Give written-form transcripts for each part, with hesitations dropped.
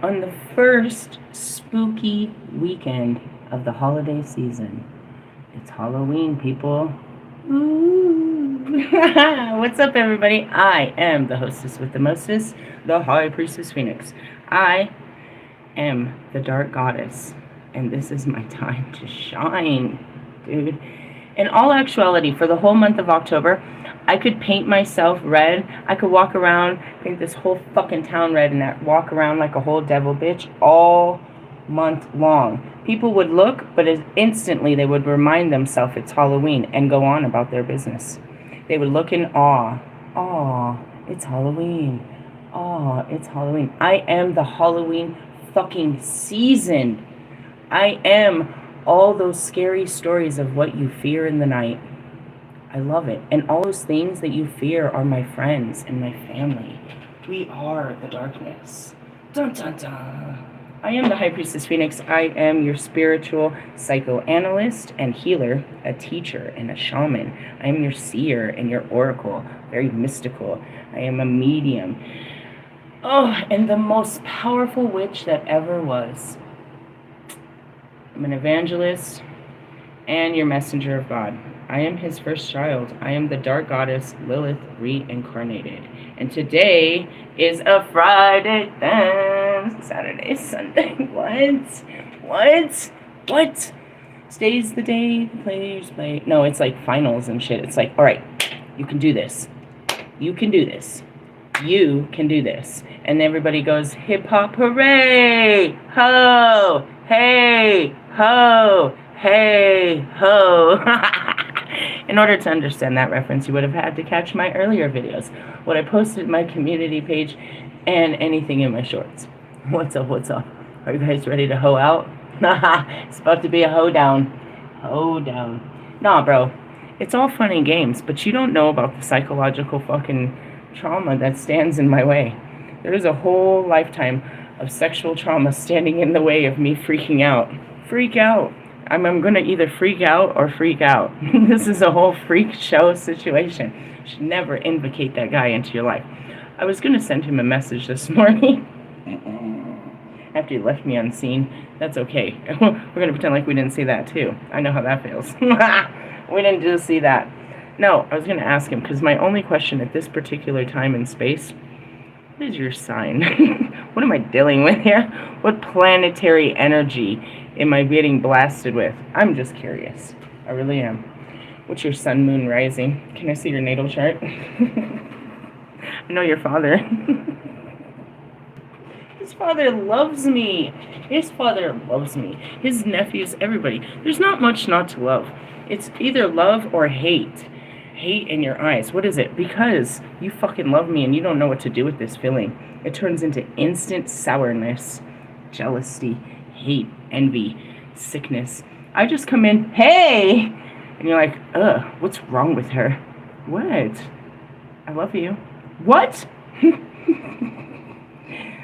on the first spooky weekend of the holiday season. It's Halloween, people. Ooh. What's up, everybody? I am the hostess with the mostest, the High Priestess Phoenix. I am the dark goddess, and this is my time to shine, dude. In all actuality, for the whole month of October, I could paint myself red. I could walk around, paint this whole fucking town red, and walk around like a whole devil bitch all month long. People would look, but instantly they would remind themselves it's Halloween and go on about their business. They would look in awe. Aw, it's Halloween. Aw, it's Halloween. I am the Halloween fucking season. I am all those scary stories of what you fear in the night. I love it. And all those things that you fear are my friends and my family. We are the darkness. Dun dun dun. I am the High Priestess Phoenix. I am your spiritual psychoanalyst and healer, a teacher and a shaman. I am your seer and your oracle, very mystical. I am a medium. Oh, and the most powerful witch that ever was. I'm an evangelist and your messenger of God. I am his first child. I am the dark goddess Lilith reincarnated. And today is a Friday, then Saturday, Sunday. What? Today's the day the players play. No, it's like finals and shit. It's like, all right, you can do this. You can do this. You can do this. And everybody goes, hip hop, hooray! Ho! Hey! Ho! Hey! Ho! In order to understand that reference, you would have had to catch my earlier videos, what I posted in my community page, and anything in my shorts. What's up? Are you guys ready to hoe out? It's about to be a hoe down. Hoe down. Nah, bro. It's all fun and games, but you don't know about the psychological fucking trauma that stands in my way. There is a whole lifetime of sexual trauma standing in the way of me freaking out. Freak out. I'm going to either freak out or freak out. This is a whole freak show situation. You should never invocate that guy into your life. I was going to send him a message this morning after he left me unseen. That's okay. We're going to pretend like we didn't see that too. I know how that feels. We didn't just see that. No, I was going to ask him, because my only question at this particular time and space, what is your sign? What am I dealing with here? What planetary energy am I getting blasted with? I'm just curious. I really am. What's your sun, moon, rising? Can I see your natal chart? I know your father. His father loves me. His father loves me. His nephews, everybody. There's not much not to love. It's either love or hate. Hate in your eyes. What is it? Because you fucking love me and you don't know what to do with this feeling. It turns into instant sourness, jealousy, hate, envy, sickness. I just come in, hey! And you're like, ugh, what's wrong with her? What? I love you. What?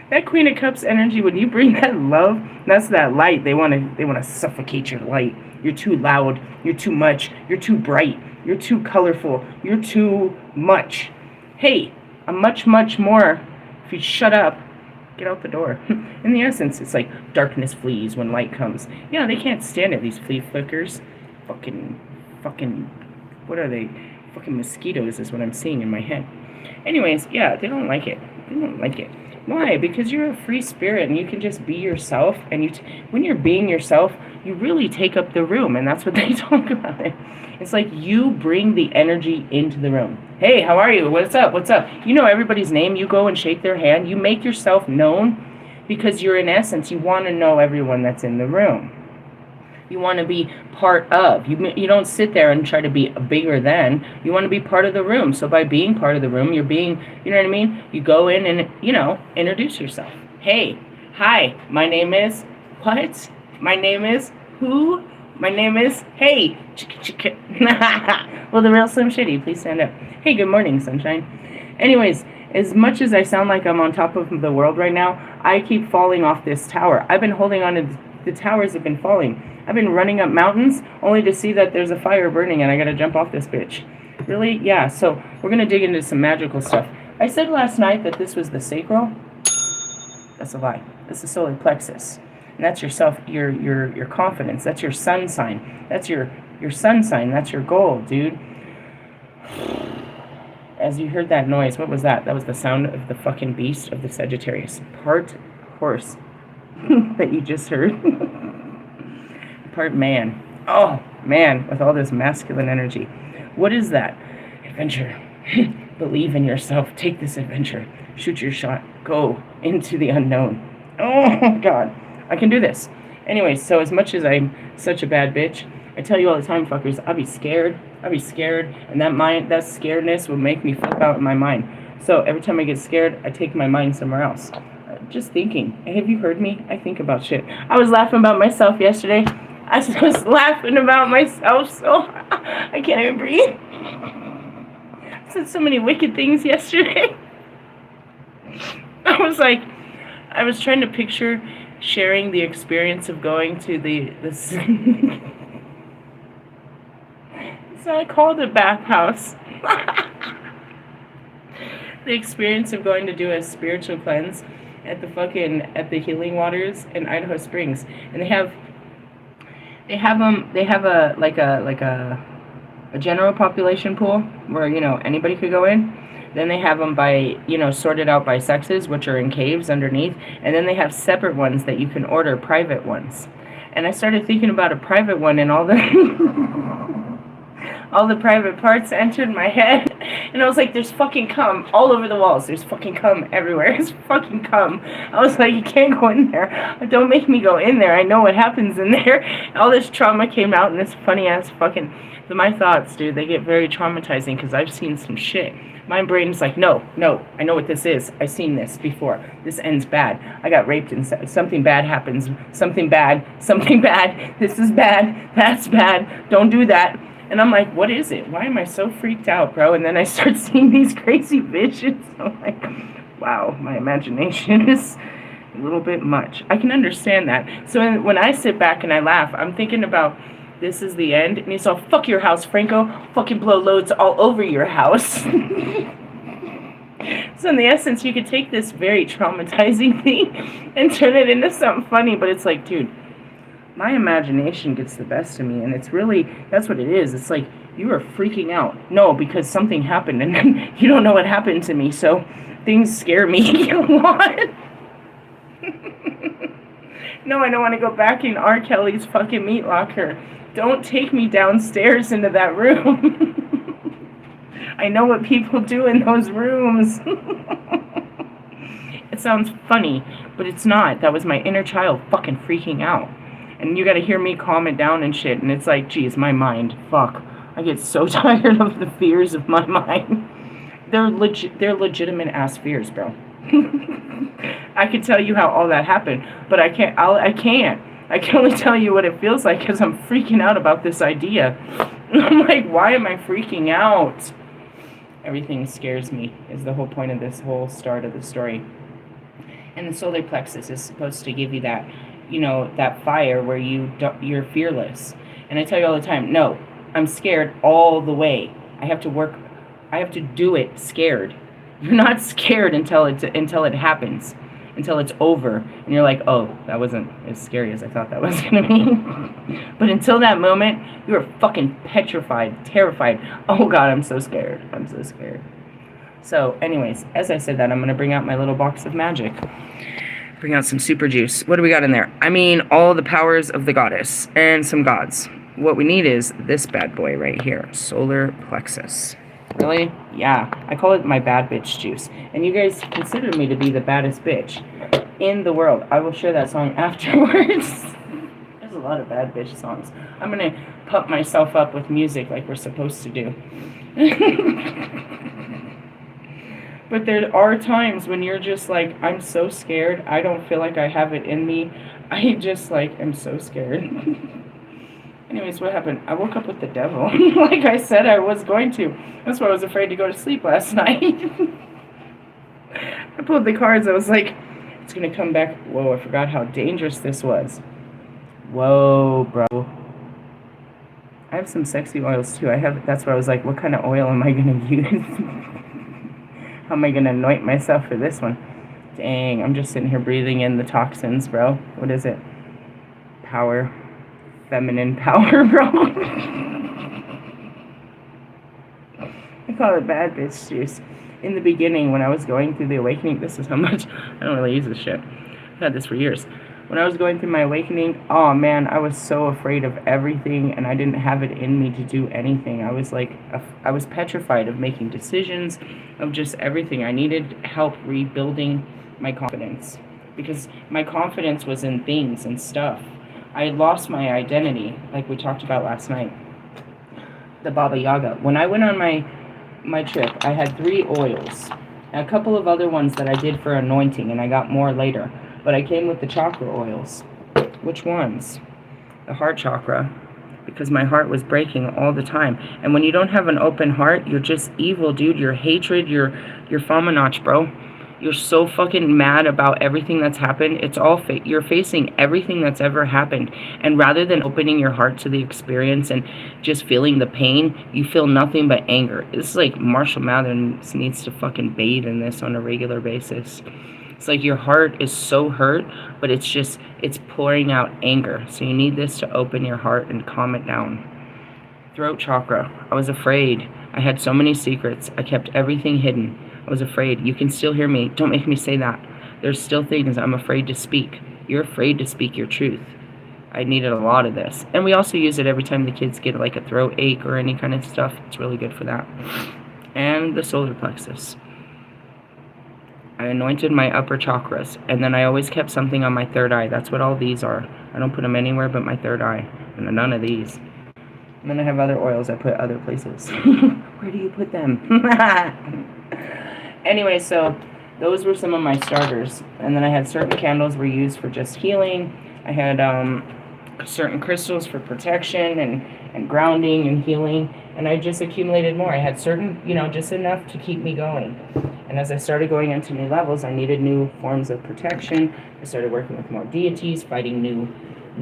That Queen of Cups energy, when you bring that love, that's that light. They want to suffocate your light. You're too loud. You're too much. You're too bright. You're too colorful. You're too much. Hey, I'm much, much more. If you shut up, get out the door. In the essence, it's like darkness flees when light comes. Yeah, they can't stand it, these flea flickers. Fucking, what are they? Fucking mosquitoes is what I'm seeing in my head. Anyways, yeah, they don't like it. They don't like it. Why? Because you're a free spirit and you can just be yourself. And when you're being yourself, you really take up the room. And that's what they talk about. It's like you bring the energy into the room. Hey, how are you? What's up? What's up? You know everybody's name. You go and shake their hand. You make yourself known because you're, in essence, you want to know everyone that's in the room. You want to be part of. You don't sit there and try to be bigger than. You want to be part of the room. So by being part of the room, you're being, you know what I mean? You go in and, introduce yourself. Hey, hi, my name is, what? My name is who? My name is, hey, well, the real Slim Shady, please stand up. Hey, good morning, sunshine. Anyways, as much as I sound like I'm on top of the world right now, I keep falling off this tower. I've been holding on to the towers have been falling. I've been running up mountains only to see that there's a fire burning and I gotta jump off this bitch. Really? Yeah, so we're gonna dig into some magical stuff. I said last night that this was the sacral. That's a lie. That's the solar plexus. And that's your your confidence. That's your sun sign. That's your sun sign. That's your goal, dude. As you heard that noise, what was that? That was the sound of the fucking beast of the Sagittarius. Part horse that you just heard. Part man. Oh, man, with all this masculine energy. What is that? Adventure. Believe in yourself. Take this adventure. Shoot your shot. Go into the unknown. Oh, God. I can do this. Anyway, so as much as I'm such a bad bitch, I tell you all the time, fuckers, I'll be scared. And that scaredness will make me flip out in my mind. So every time I get scared, I take my mind somewhere else. Just thinking. Have you heard me? I think about shit. I was laughing about myself yesterday. I was laughing about myself, so I can't even breathe. I said so many wicked things yesterday. I was trying to picture sharing the experience of going to the so I called it bathhouse. The experience of going to do a spiritual cleanse at the healing waters in Idaho Springs, and they have a general population pool where anybody could go in. Then they have them by sorted out by sexes, which are in caves underneath, and then they have separate ones that you can order, private ones. And I started thinking about a private one, and all the private parts entered my head, and I was like, there's fucking cum all over the walls, there's fucking cum everywhere, there's fucking cum. I was like, you can't go in there, don't make me go in there, I know what happens in there. All this trauma came out in this funny ass fucking, my thoughts, dude, they get very traumatizing, because I've seen some shit. My brain's like, no, I know what this is, I've seen this before, this ends bad, I got raped and something bad happens, something bad, this is bad, that's bad, don't do that. And I'm like, what is it? Why am I so freaked out, bro? And then I start seeing these crazy visions. I'm like, wow, my imagination is a little bit much. I can understand that. So when I sit back and I laugh, I'm thinking about this is the end. And he's all, fuck your house, Franco. Fucking blow loads all over your house. So in the essence, you could take this very traumatizing thing and turn it into something funny. But it's like, dude, my imagination gets the best of me, and it's really, that's what it is. It's like, you are freaking out. No, because something happened, and you don't know what happened to me, so things scare me a lot. No, I don't want to go back in R. Kelly's fucking meat locker. Don't take me downstairs into that room. I know what people do in those rooms. It sounds funny, but it's not. That was my inner child fucking freaking out. And you gotta hear me calm it down and shit. And it's like, geez, my mind. Fuck. I get so tired of the fears of my mind. They're legitimate ass fears, bro. I could tell you how all that happened, but I can't. I can only tell you what it feels like because I'm freaking out about this idea. I'm like, why am I freaking out? Everything scares me is the whole point of this whole start of the story. And the solar plexus is supposed to give you that, that fire where you're fearless. And I tell you all the time, no, I'm scared all the way. I have to do it scared. You're not scared until it happens, until it's over, and you're like, oh, that wasn't as scary as I thought that was gonna be. But until that moment, you are fucking petrified, terrified. Oh God, I'm so scared. I'm so scared. So, anyways, as I said that, I'm gonna bring out my little box of magic. Bring out some super juice. What do we got in there? I mean, all the powers of the goddess and some gods. What we need is this bad boy right here, solar plexus. Really? Yeah. I call it my bad bitch juice. And you guys consider me to be the baddest bitch in the world. I will share that song afterwards. There's a lot of bad bitch songs. I'm going to pump myself up with music like we're supposed to do. But there are times when you're just like, I'm so scared. I don't feel like I have it in me. I just am so scared. Anyways, what happened? I woke up with the devil. Like I said I was going to. That's why I was afraid to go to sleep last night. I pulled the cards. I was like, it's going to come back. Whoa, I forgot how dangerous this was. Whoa, bro. I have some sexy oils too. That's why I was like, what kind of oil am I going to use? How am I going to anoint myself for this one? Dang, I'm just sitting here breathing in the toxins, bro. What is it? Power. Feminine power, bro. I call it bad bitch juice. In the beginning, when I was going through the awakening, this is how much I don't really use this shit. I've had this for years. When I was going through my awakening, oh man, I was so afraid of everything, and I didn't have it in me to do anything. I was like, I was petrified of making decisions, of just everything. I needed help rebuilding my confidence, because my confidence was in things and stuff. I had lost my identity, like we talked about last night. The Baba Yaga. When I went on my trip, I had 3 oils, and a couple of other ones that I did for anointing, and I got more later. But I came with the chakra oils. Which ones? The heart chakra, because my heart was breaking all the time. And when you don't have an open heart, you're just evil, dude. You're hatred, you're Famanach, bro. You're so fucking mad about everything that's happened. It's all you're facing everything that's ever happened. And rather than opening your heart to the experience and just feeling the pain, you feel nothing but anger. This is like Marshall Mathers needs to fucking bathe in this on a regular basis. It's like your heart is so hurt, but it's pouring out anger. So you need this to open your heart and calm it down. Throat chakra. I was afraid. I had so many secrets. I kept everything hidden. I was afraid. You can still hear me. Don't make me say that. There's still things I'm afraid to speak. You're afraid to speak your truth. I needed a lot of this. And we also use it every time the kids get like a throat ache or any kind of stuff. It's really good for that. And the solar plexus. I anointed my upper chakras, and then I always kept something on my third eye. That's what all these are. I don't put them anywhere but my third eye, and none of these. And then I have other oils I put other places. Where do you put them? Anyway, so those were some of my starters. And then I had certain candles were used for just healing. I had certain crystals for protection and grounding and healing. And I just accumulated more. I had certain, just enough to keep me going. And as I started going into new levels, I needed new forms of protection. I started working with more deities, fighting new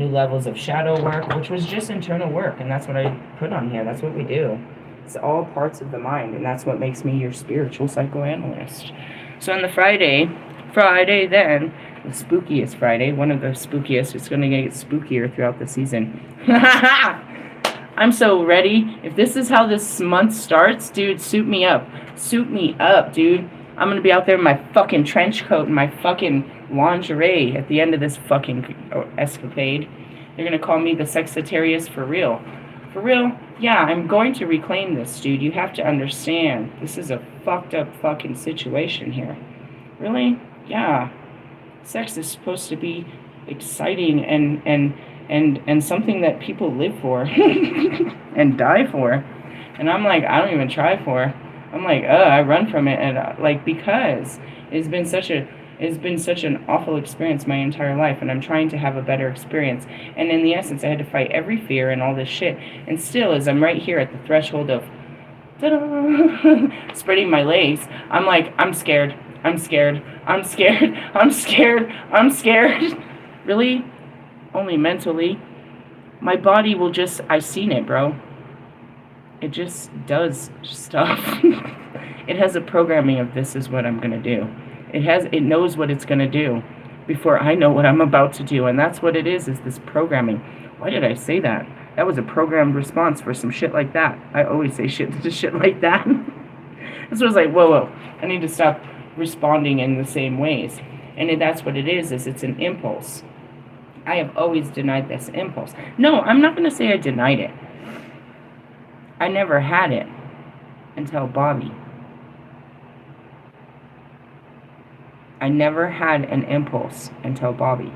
levels of shadow work, which was just internal work. And that's what I put on here. That's what we do. It's all parts of the mind, and that's what makes me your spiritual psychoanalyst. So on the Friday then, the spookiest Friday, one of the spookiest, it's going to get spookier throughout the season. I'm so ready. If this is how this month starts, dude, suit me up. Suit me up, dude. I'm going to be out there in my fucking trench coat and my fucking lingerie at the end of this fucking escapade. They're going to call me the Sexitarius for real. For real? Yeah, I'm going to reclaim this, dude. You have to understand. This is a fucked up fucking situation here. Really? Yeah. Sex is supposed to be exciting and something that people live for and die for. And I'm like, I don't even try for. I'm like, I run from it, and because it's been such an awful experience my entire life, and I'm trying to have a better experience. And in the essence, I had to fight every fear and all this shit. And still, as I'm right here at the threshold of spreading my legs, I'm like, I'm scared. I'm scared. I'm scared. I'm scared. I'm scared. Really? Only mentally. My body will just, I've seen it, bro. It just does stuff. It has a programming of this is what I'm going to do. It knows what it's going to do before I know what I'm about to do. And that's what it is this programming. Why did I say that? That was a programmed response for some shit like that. I always say shit like that. This was like, whoa. I need to stop responding in the same ways. And that's what it is it's an impulse. I have always denied this impulse. No, I'm not going to say I denied it. I never had it until Bobby. I never had an impulse until Bobby.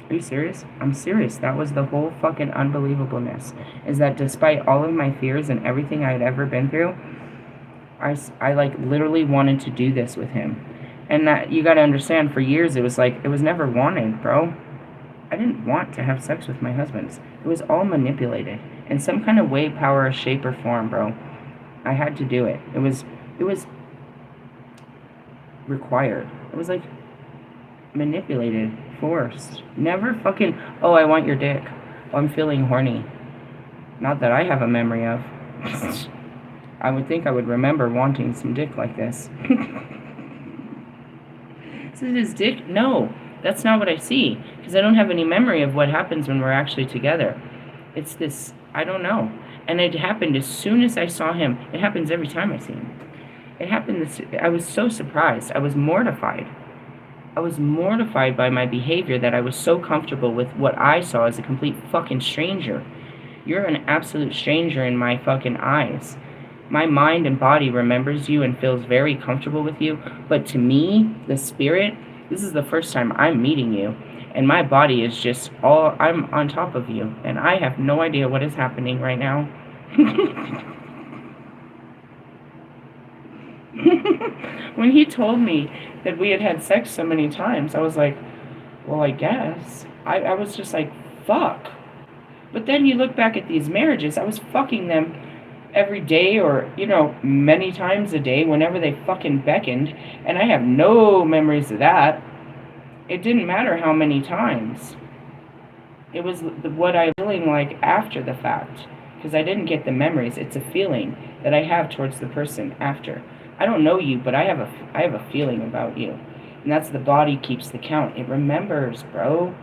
Are you serious? I'm serious. That was the whole fucking unbelievableness. Is that despite all of my fears and everything I had ever been through, I like literally wanted to do this with him. And that you got to understand, for years it was never wanted, bro. I didn't want to have sex with my husbands. It was all manipulated in some kind of way, power, shape, or form, bro. I had to do it. It was required. It was like manipulated, forced. Never fucking, oh, I want your dick. Oh, I'm feeling horny. Not that I have a memory of. I would think I would remember wanting some dick like this. Is it his dick? No, that's not what I see, because I don't have any memory of what happens when we're actually together. It's this, I don't know. And it happened as soon as I saw him. It happens every time I see him. It happened I was so surprised. I was mortified. I was mortified by my behavior that I was so comfortable with what I saw as a complete fucking stranger. You're an absolute stranger in my fucking eyes. My mind and body remembers you and feels very comfortable with you, but to me, the spirit, this is the first time I'm meeting you, and my body is just I'm on top of you, and I have no idea what is happening right now. When he told me that we had had sex so many times, I was like, well, I guess. I was just like, fuck. But then you look back at these marriages, I was fucking them every day or, many times a day whenever they fucking beckoned, and I have no memories of that. It didn't matter how many times. It was what I was feeling like after the fact, because I didn't get the memories. It's a feeling that I have towards the person after. I don't know you, but I have a feeling about you. And that's the body keeps the count. It remembers, bro.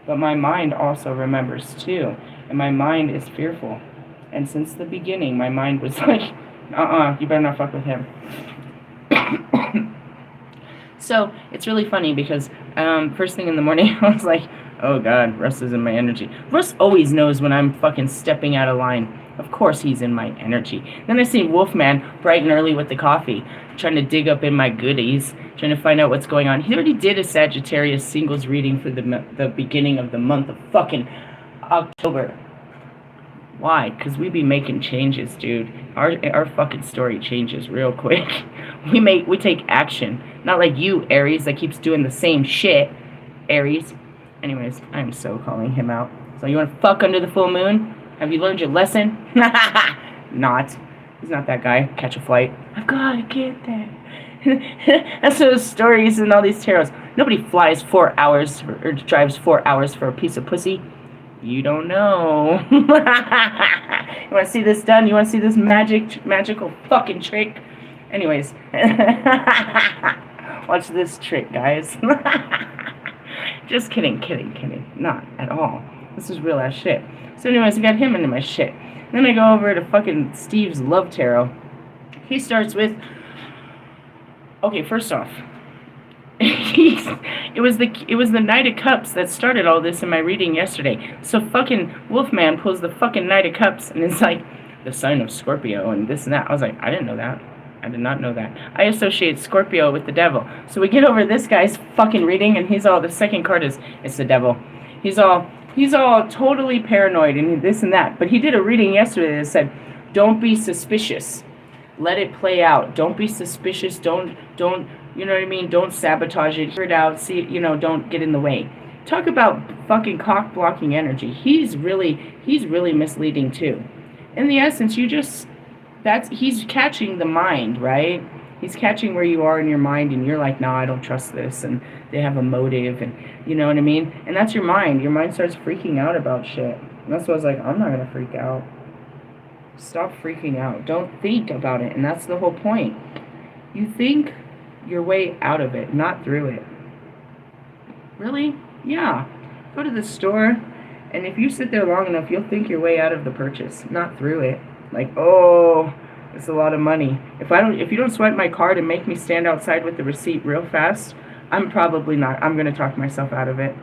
But my mind also remembers too. And my mind is fearful. And since the beginning, my mind was like, you better not fuck with him. So it's really funny because first thing in the morning, I was like, oh God, Russ is in my energy. Russ always knows when I'm fucking stepping out of line. Of course he's in my energy. Then I see Wolfman bright and early with the coffee, trying to dig up in my goodies, trying to find out what's going on. He already did a Sagittarius singles reading for the beginning of the month of fucking October. Why? Because we be making changes, dude. Our fucking story changes real quick. We take action. Not like you, Aries, that keeps doing the same shit. Aries. Anyways, I'm so calling him out. So you want to fuck under the full moon? Have you learned your lesson? Not. He's not that guy. Catch a flight. I've got to get there. That's those stories and all these tarots. Nobody flies 4 hours or drives 4 hours for a piece of pussy. You don't know. You want to see this done? You want to see this magical fucking trick? Anyways. Watch this trick, guys. Just kidding. Not at all. This is real ass shit. So anyways, I got him into my shit. Then I go over to fucking Steve's Love Tarot. He starts with, okay, first off, it was the Knight of Cups that started all this in my reading yesterday. So fucking Wolfman pulls the fucking Knight of Cups and it's like the sign of Scorpio and this and that. I was like, I didn't know that. I did not know that. I associate Scorpio with the devil. So we get over this guy's fucking reading and the second card is, it's the devil. He's all totally paranoid and this and that. But he did a reading yesterday that said, don't be suspicious. Let it play out. Don't be suspicious. Don't, you know what I mean? Don't sabotage it. Hear it out. See, don't get in the way. Talk about fucking cock-blocking energy. He's really misleading too. In the essence, he's catching the mind, right? He's catching where you are in your mind and you're like, no, I don't trust this. And they have a motive and you know what I mean? And that's your mind. Your mind starts freaking out about shit. And that's why I was like, I'm not going to freak out. Stop freaking out. Don't think about it. And that's the whole point. You think your way out of it, not through it. Really? Yeah. Go to the store, and if you sit there long enough, you'll think your way out of the purchase, not through it. Like, oh, it's a lot of money. If you don't swipe my card and make me stand outside with the receipt real fast, I'm probably not. I'm going to talk myself out of it.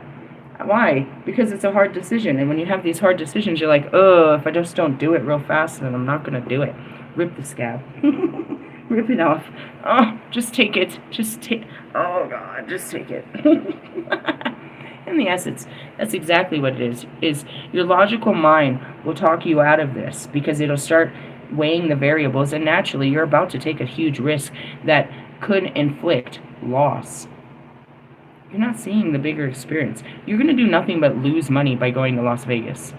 Why? Because it's a hard decision, and when you have these hard decisions, you're like, oh, if I just don't do it real fast, then I'm not going to do it. Rip the scab. Rip it off. Oh, just take it. Oh, God, just take it. In the essence, that's exactly what it is your logical mind will talk you out of this because it'll start weighing the variables, and naturally, you're about to take a huge risk that could inflict loss. You're not seeing the bigger experience. You're going to do nothing but lose money by going to Las Vegas.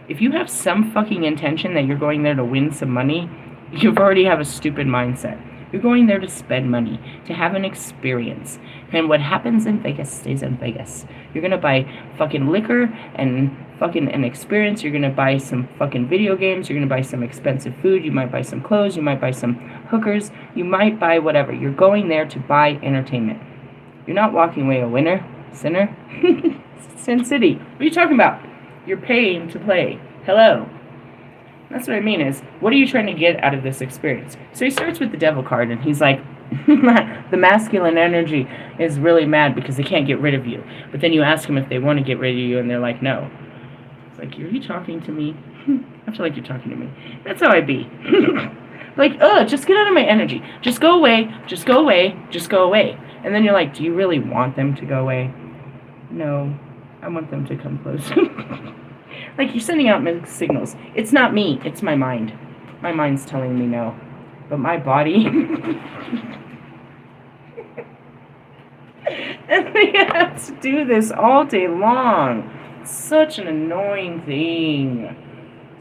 If you have some fucking intention that you're going there to win some money, you already have a stupid mindset. You're going there to spend money, to have an experience. And what happens in Vegas stays in Vegas. You're going to buy fucking liquor and fucking an experience. You're going to buy some fucking video games. You're going to buy some expensive food. You might buy some clothes. You might buy some hookers. You might buy whatever. You're going there to buy entertainment. You're not walking away a winner, sinner. Sin City. What are you talking about? You're paying to play. Hello. That's what I mean is, what are you trying to get out of this experience? So he starts with the devil card, and he's like, the masculine energy is really mad because they can't get rid of you. But then you ask them if they want to get rid of you, and they're like, no. It's like, are you talking to me? I feel like you're talking to me. That's how I be. Like, just get out of my energy. Just go away. Just go away. Just go away. And then you're like, do you really want them to go away? No. I want them to come close. Like, you're sending out mixed signals. It's not me. It's my mind. My mind's telling me no. But my body... And we have to do this all day long. It's such an annoying thing.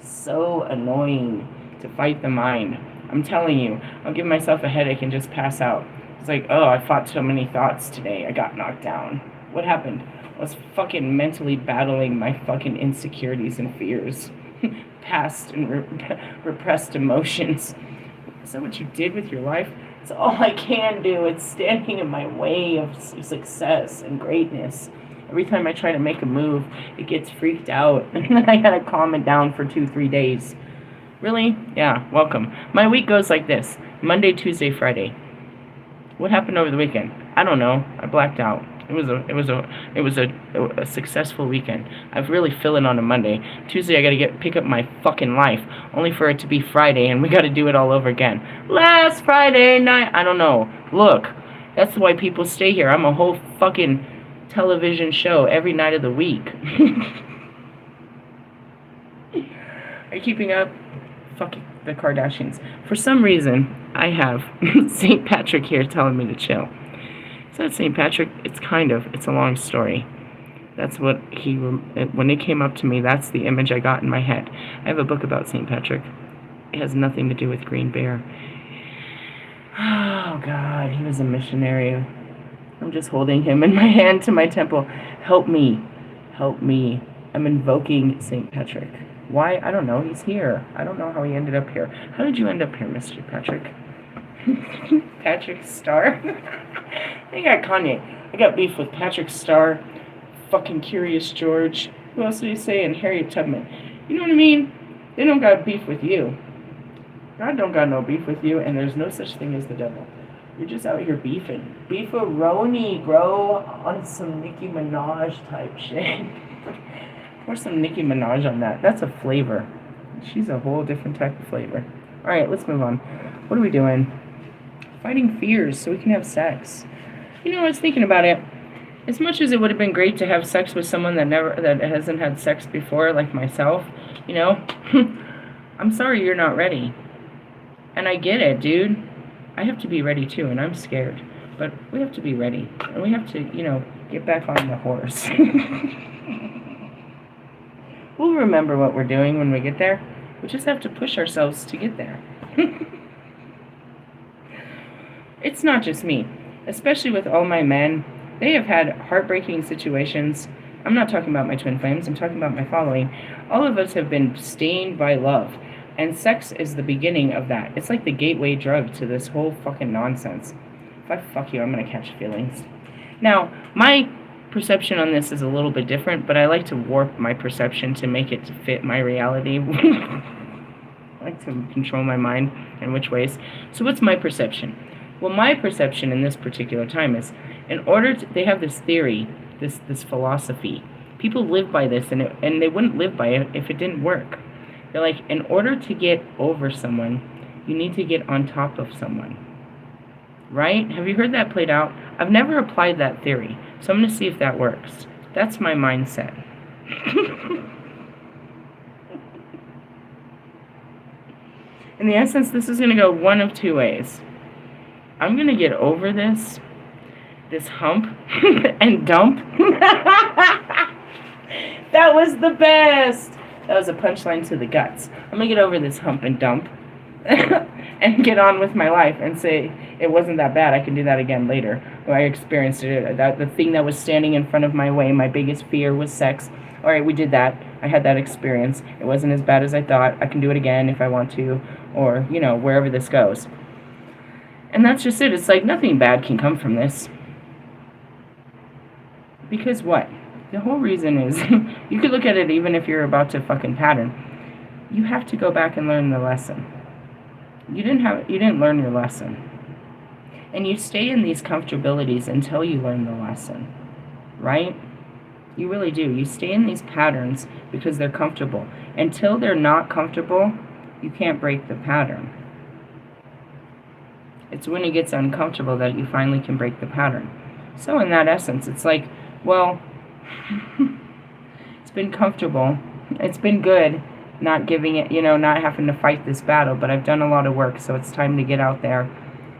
So annoying to fight the mind. I'm telling you, I'll give myself a headache and just pass out. It's like, oh, I fought so many thoughts today. I got knocked down. What happened? I was fucking mentally battling my fucking insecurities and fears. Past and repressed emotions. Is that what you did with your life? It's all I can do. It's standing in my way of success and greatness. Every time I try to make a move, it gets freaked out. And then I gotta calm it down for 2-3 days. Really? Yeah, welcome. My week goes like this. Monday, Tuesday, Friday. What happened over the weekend? I don't know. I blacked out. It was a successful weekend. I've really feeling on a Monday. Tuesday I gotta pick up my fucking life, only for it to be Friday and we gotta do it all over again. Last Friday night, I don't know. Look, that's why people stay here. I'm a whole fucking television show every night of the week. Are you keeping up? Fuck the Kardashians. For some reason, I have St. Patrick here telling me to chill. It's not St. Patrick, it's a long story. That's what when it came up to me, that's the image I got in my head. I have a book about St. Patrick. It has nothing to do with Green Bear. Oh, God, he was a missionary. I'm just holding him in my hand to my temple. Help me. Help me. I'm invoking St. Patrick. Why? I don't know. He's here. I don't know how he ended up here. How did you end up here, Mr. Patrick? Patrick Star? I got Kanye. I got beef with Patrick Star, fucking Curious George. Who else did he say? And Harriet Tubman. You know what I mean? They don't got beef with you. God don't got no beef with you, and there's no such thing as the devil. You're just out here beefing. Beef-a-roni, bro, on some Nicki Minaj type shit. Pour some Nicki Minaj on that. That's a flavor. She's a whole different type of flavor. Alright, let's move on. What are we doing? Fighting fears so we can have sex. You know, I was thinking about it. As much as it would have been great to have sex with someone that hasn't had sex before, like myself, you know, I'm sorry you're not ready. And I get it, dude. I have to be ready too, and I'm scared. But we have to be ready. And we have to, you know, get back on the horse. We'll remember what we're doing when we get there. We just have to push ourselves to get there. It's not just me. Especially with all my men. They have had heartbreaking situations. I'm not talking about my twin flames. I'm talking about my following. All of us have been stained by love. And sex is the beginning of that. It's like the gateway drug to this whole fucking nonsense. If I fuck you, I'm going to catch feelings. Now, my perception on this is a little bit different, but I like to warp my perception to make it to fit my reality. I like to control my mind in which ways. So what's my perception? Well, my perception in this particular time is, in order to, they have this theory, this philosophy. People live by this, and they wouldn't live by it if it didn't work. They're like, in order to get over someone, you need to get on top of someone. Right? Have you heard that played out? I've never applied that theory, so I'm going to see if that works. That's my mindset. In the essence, this is going to go one of two ways. I'm going to get over this hump and dump. That was the best. That was a punchline to the guts. I'm going to get over this hump and dump and get on with my life and say, it wasn't that bad. I can do that again later. Or I experienced it. The thing that was standing in front of my way, my biggest fear was sex. All right, we did that. I had that experience. It wasn't as bad as I thought. I can do it again if I want to, or, you know, wherever this goes. And that's just it. It's like nothing bad can come from this. Because what? The whole reason is, you could look at it even if you're about to fucking pattern. You have to go back and learn the lesson. You didn't learn your lesson. And you stay in these comfortabilities until you learn the lesson. Right? You really do. You stay in these patterns because they're comfortable. Until they're not comfortable, you can't break the pattern. It's when it gets uncomfortable that you finally can break the pattern. So in that essence, it's like, well, it's been comfortable. It's been good not giving it, not having to fight this battle, but I've done a lot of work, so it's time to get out there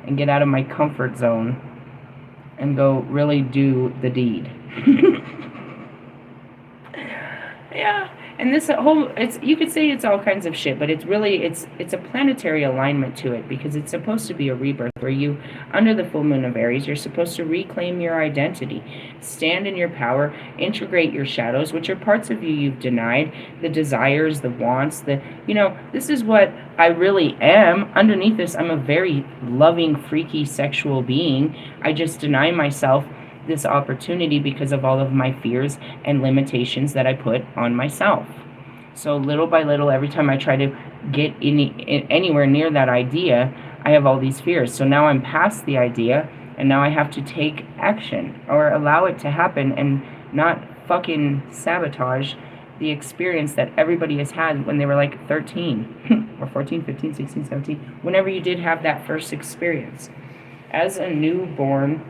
and get out of my comfort zone and go really do the deed. Yeah. And this whole, you could say it's all kinds of shit, but it's really, it's a planetary alignment to it, because it's supposed to be a rebirth where you, under the full moon of Aries, you're supposed to reclaim your identity, stand in your power, integrate your shadows, which are parts of you you've denied, the desires, the wants, this is what I really am. Underneath this, I'm a very loving, freaky, sexual being. I just deny myself this opportunity because of all of my fears and limitations that I put on myself. So little by little, every time I try to get anywhere near that idea, I have all these fears. So now I'm past the idea, and now I have to take action or allow it to happen and not fucking sabotage the experience that everybody has had when they were like 13 or 14, 15, 16, 17, whenever you did have that first experience. As a newborn,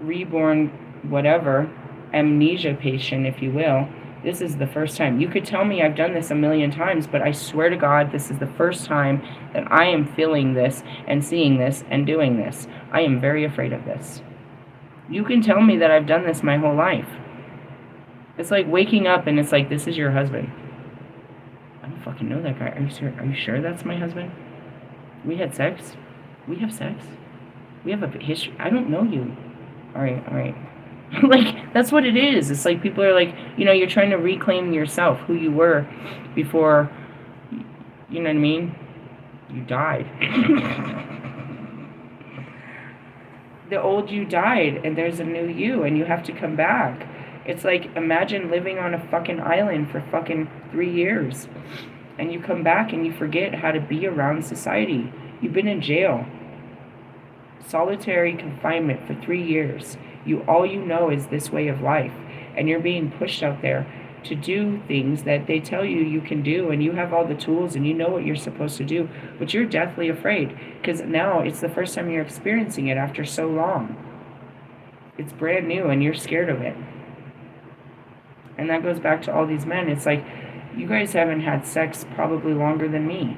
reborn, whatever, amnesia patient, if you will, this is the first time. You could tell me I've done this a million times, but I swear to God, this is the first time that I am feeling this and seeing this and doing this. I am very afraid of this. You can tell me that I've done this my whole life. It's like waking up and it's like, this is your husband. I don't fucking know that guy. Are you sure that's my husband? We had sex? We have sex? We have a history? I don't know you. All right. Like, that's what it is. It's like people are like, you're trying to reclaim yourself, who you were before, you know what I mean? You died. The old you died, and there's a new you, and you have to come back. It's like, imagine living on a fucking island for fucking 3 years, and you come back and you forget how to be around society. You've been in jail. Solitary confinement for 3 years. All you know is this way of life, and you're being pushed out there to do things that they tell you you can do, and you have all the tools and you know what you're supposed to do, but you're deathly afraid because now it's the first time you're experiencing it after so long. It's brand new and you're scared of it. And that goes back to all these men. It's like, you guys haven't had sex probably longer than me.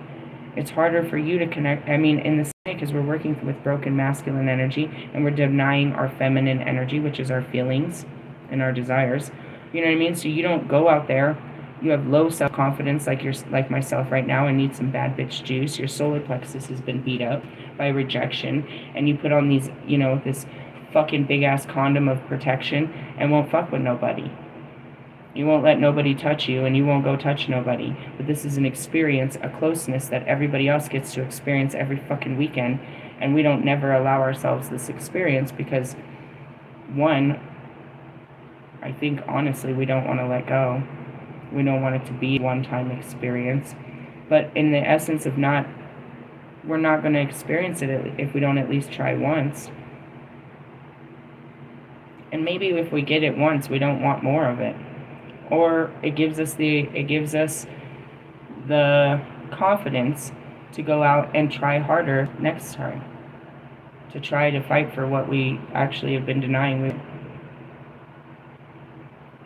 It's harder for you to connect, in the same, because we're working with broken masculine energy, and we're denying our feminine energy, which is our feelings and our desires. You know what I mean? So you don't go out there, you have low self-confidence like myself right now, and need some bad bitch juice. Your solar plexus has been beat up by rejection, and you put on these, this fucking big-ass condom of protection and won't fuck with nobody. You won't let nobody touch you, and you won't go touch nobody. But this is an experience, a closeness that everybody else gets to experience every fucking weekend, and we don't never allow ourselves this experience because, one, I think honestly we don't want to let go. We don't want it to be a one-time experience. But in the essence of we're not going to experience it if we don't at least try once. And maybe if we get it once, we don't want more of it. Or it gives us the confidence to go out and try harder next time, to try to fight for what we actually have been denying.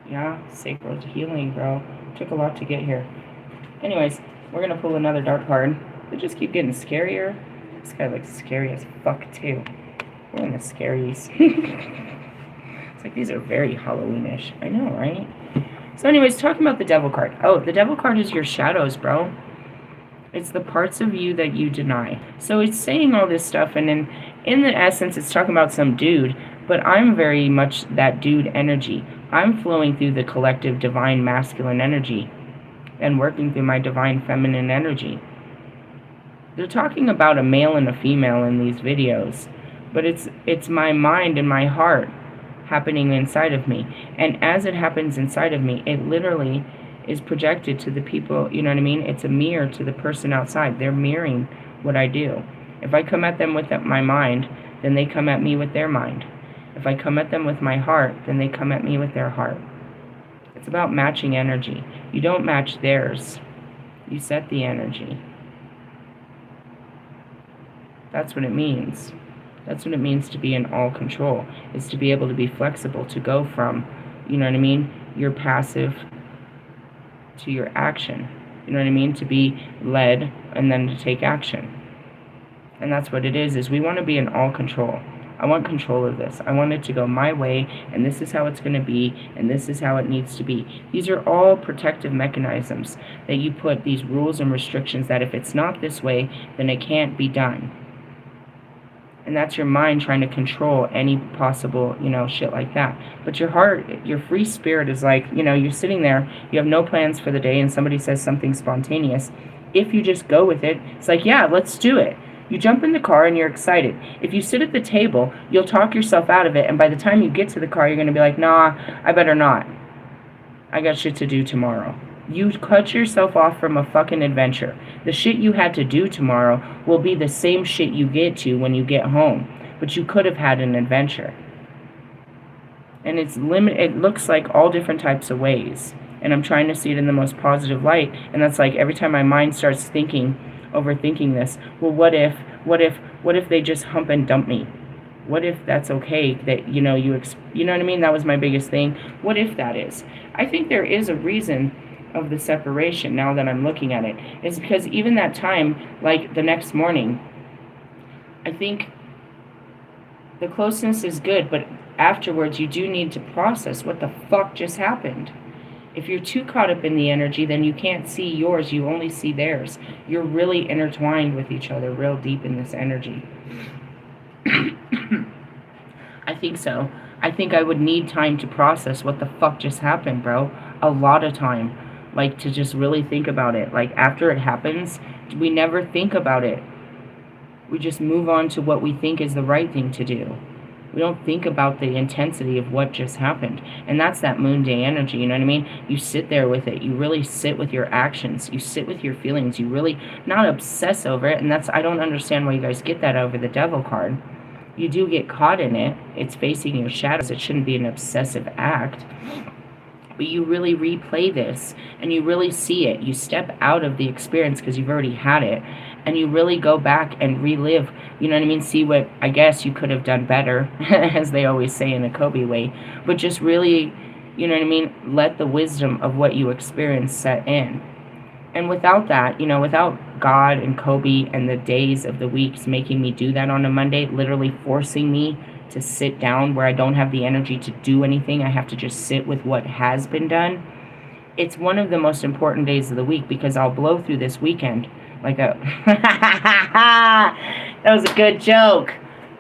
Yeah, sacral healing, bro. Took a lot to get here. Anyways, we're gonna pull another dark card. They just keep getting scarier. This guy looks scary as fuck too. We're in the scaries. It's like these are very Halloweenish. I know, right? So anyways, talking about the devil card. Oh, the devil card is your shadows, bro. It's the parts of you that you deny. So it's saying all this stuff, and in the essence, it's talking about some dude, but I'm very much that dude energy. I'm flowing through the collective divine masculine energy and working through my divine feminine energy. They're talking about a male and a female in these videos, but it's my mind and my heart happening inside of me. And as it happens inside of me, it literally is projected to the people, you know what I mean? It's a mirror to the person outside. They're mirroring what I do. If I come at them with my mind, then they come at me with their mind. If I come at them with my heart, then they come at me with their heart. It's about matching energy. You don't match theirs. You set the energy. That's what it means. That's what it means to be in all control, is to be able to be flexible, to go from, you know what I mean, your passive to your action. You know what I mean? To be led and then to take action. And that's what it is we want to be in all control. I want control of this. I want it to go my way, and this is how it's going to be, and this is how it needs to be. These are all protective mechanisms that you put, these rules and restrictions that if it's not this way, then it can't be done. And that's your mind trying to control any possible, you know, shit like that. But your heart, your free spirit is like, you know, you're sitting there, you have no plans for the day, and somebody says something spontaneous. If you just go with it, it's like, yeah, let's do it. You jump in the car and you're excited. If you sit at the table, you'll talk yourself out of it, and by the time you get to the car, you're going to be like, nah, I better not. I got shit to do tomorrow. You cut yourself off from a fucking adventure. The shit you had to do tomorrow will be the same shit you get to when you get home. But you could have had an adventure. And it's it looks like all different types of ways. And I'm trying to see it in the most positive light. And that's like every time my mind starts overthinking this, well, what if they just hump and dump me? What if that's okay? That, you know, you know what I mean? That was my biggest thing. What if that is? I think there is a reason of the separation now that I'm looking at it. Is because even that time, like the next morning, I think the closeness is good, but afterwards you do need to process what the fuck just happened. If you're too caught up in the energy, then you can't see yours, you only see theirs. You're really intertwined with each other real deep in this energy. I think so. I think I would need time to process what the fuck just happened, bro. A lot of time. Like, to just really think about it. Like, after it happens, we never think about it. We just move on to what we think is the right thing to do. We don't think about the intensity of what just happened. And that's that moon day energy, you know what I mean? You sit there with it. You really sit with your actions. You sit with your feelings. You really not obsess over it. And that's, I don't understand why you guys get that over the devil card. You do get caught in it. It's facing your shadows. It shouldn't be an obsessive act. But you really replay this, and you really see it. You step out of the experience because you've already had it, and you really go back and relive, you know what I mean? See what, I guess, you could have done better, as they always say in a Kobe way. But just really, you know what I mean? Let the wisdom of what you experienced set in. And without that, you know, without God and Kobe and the days of the weeks making me do that on a Monday, literally forcing me to sit down where I don't have the energy to do anything. I have to just sit with what has been done. It's one of the most important days of the week because I'll blow through this weekend like a... That was a good joke.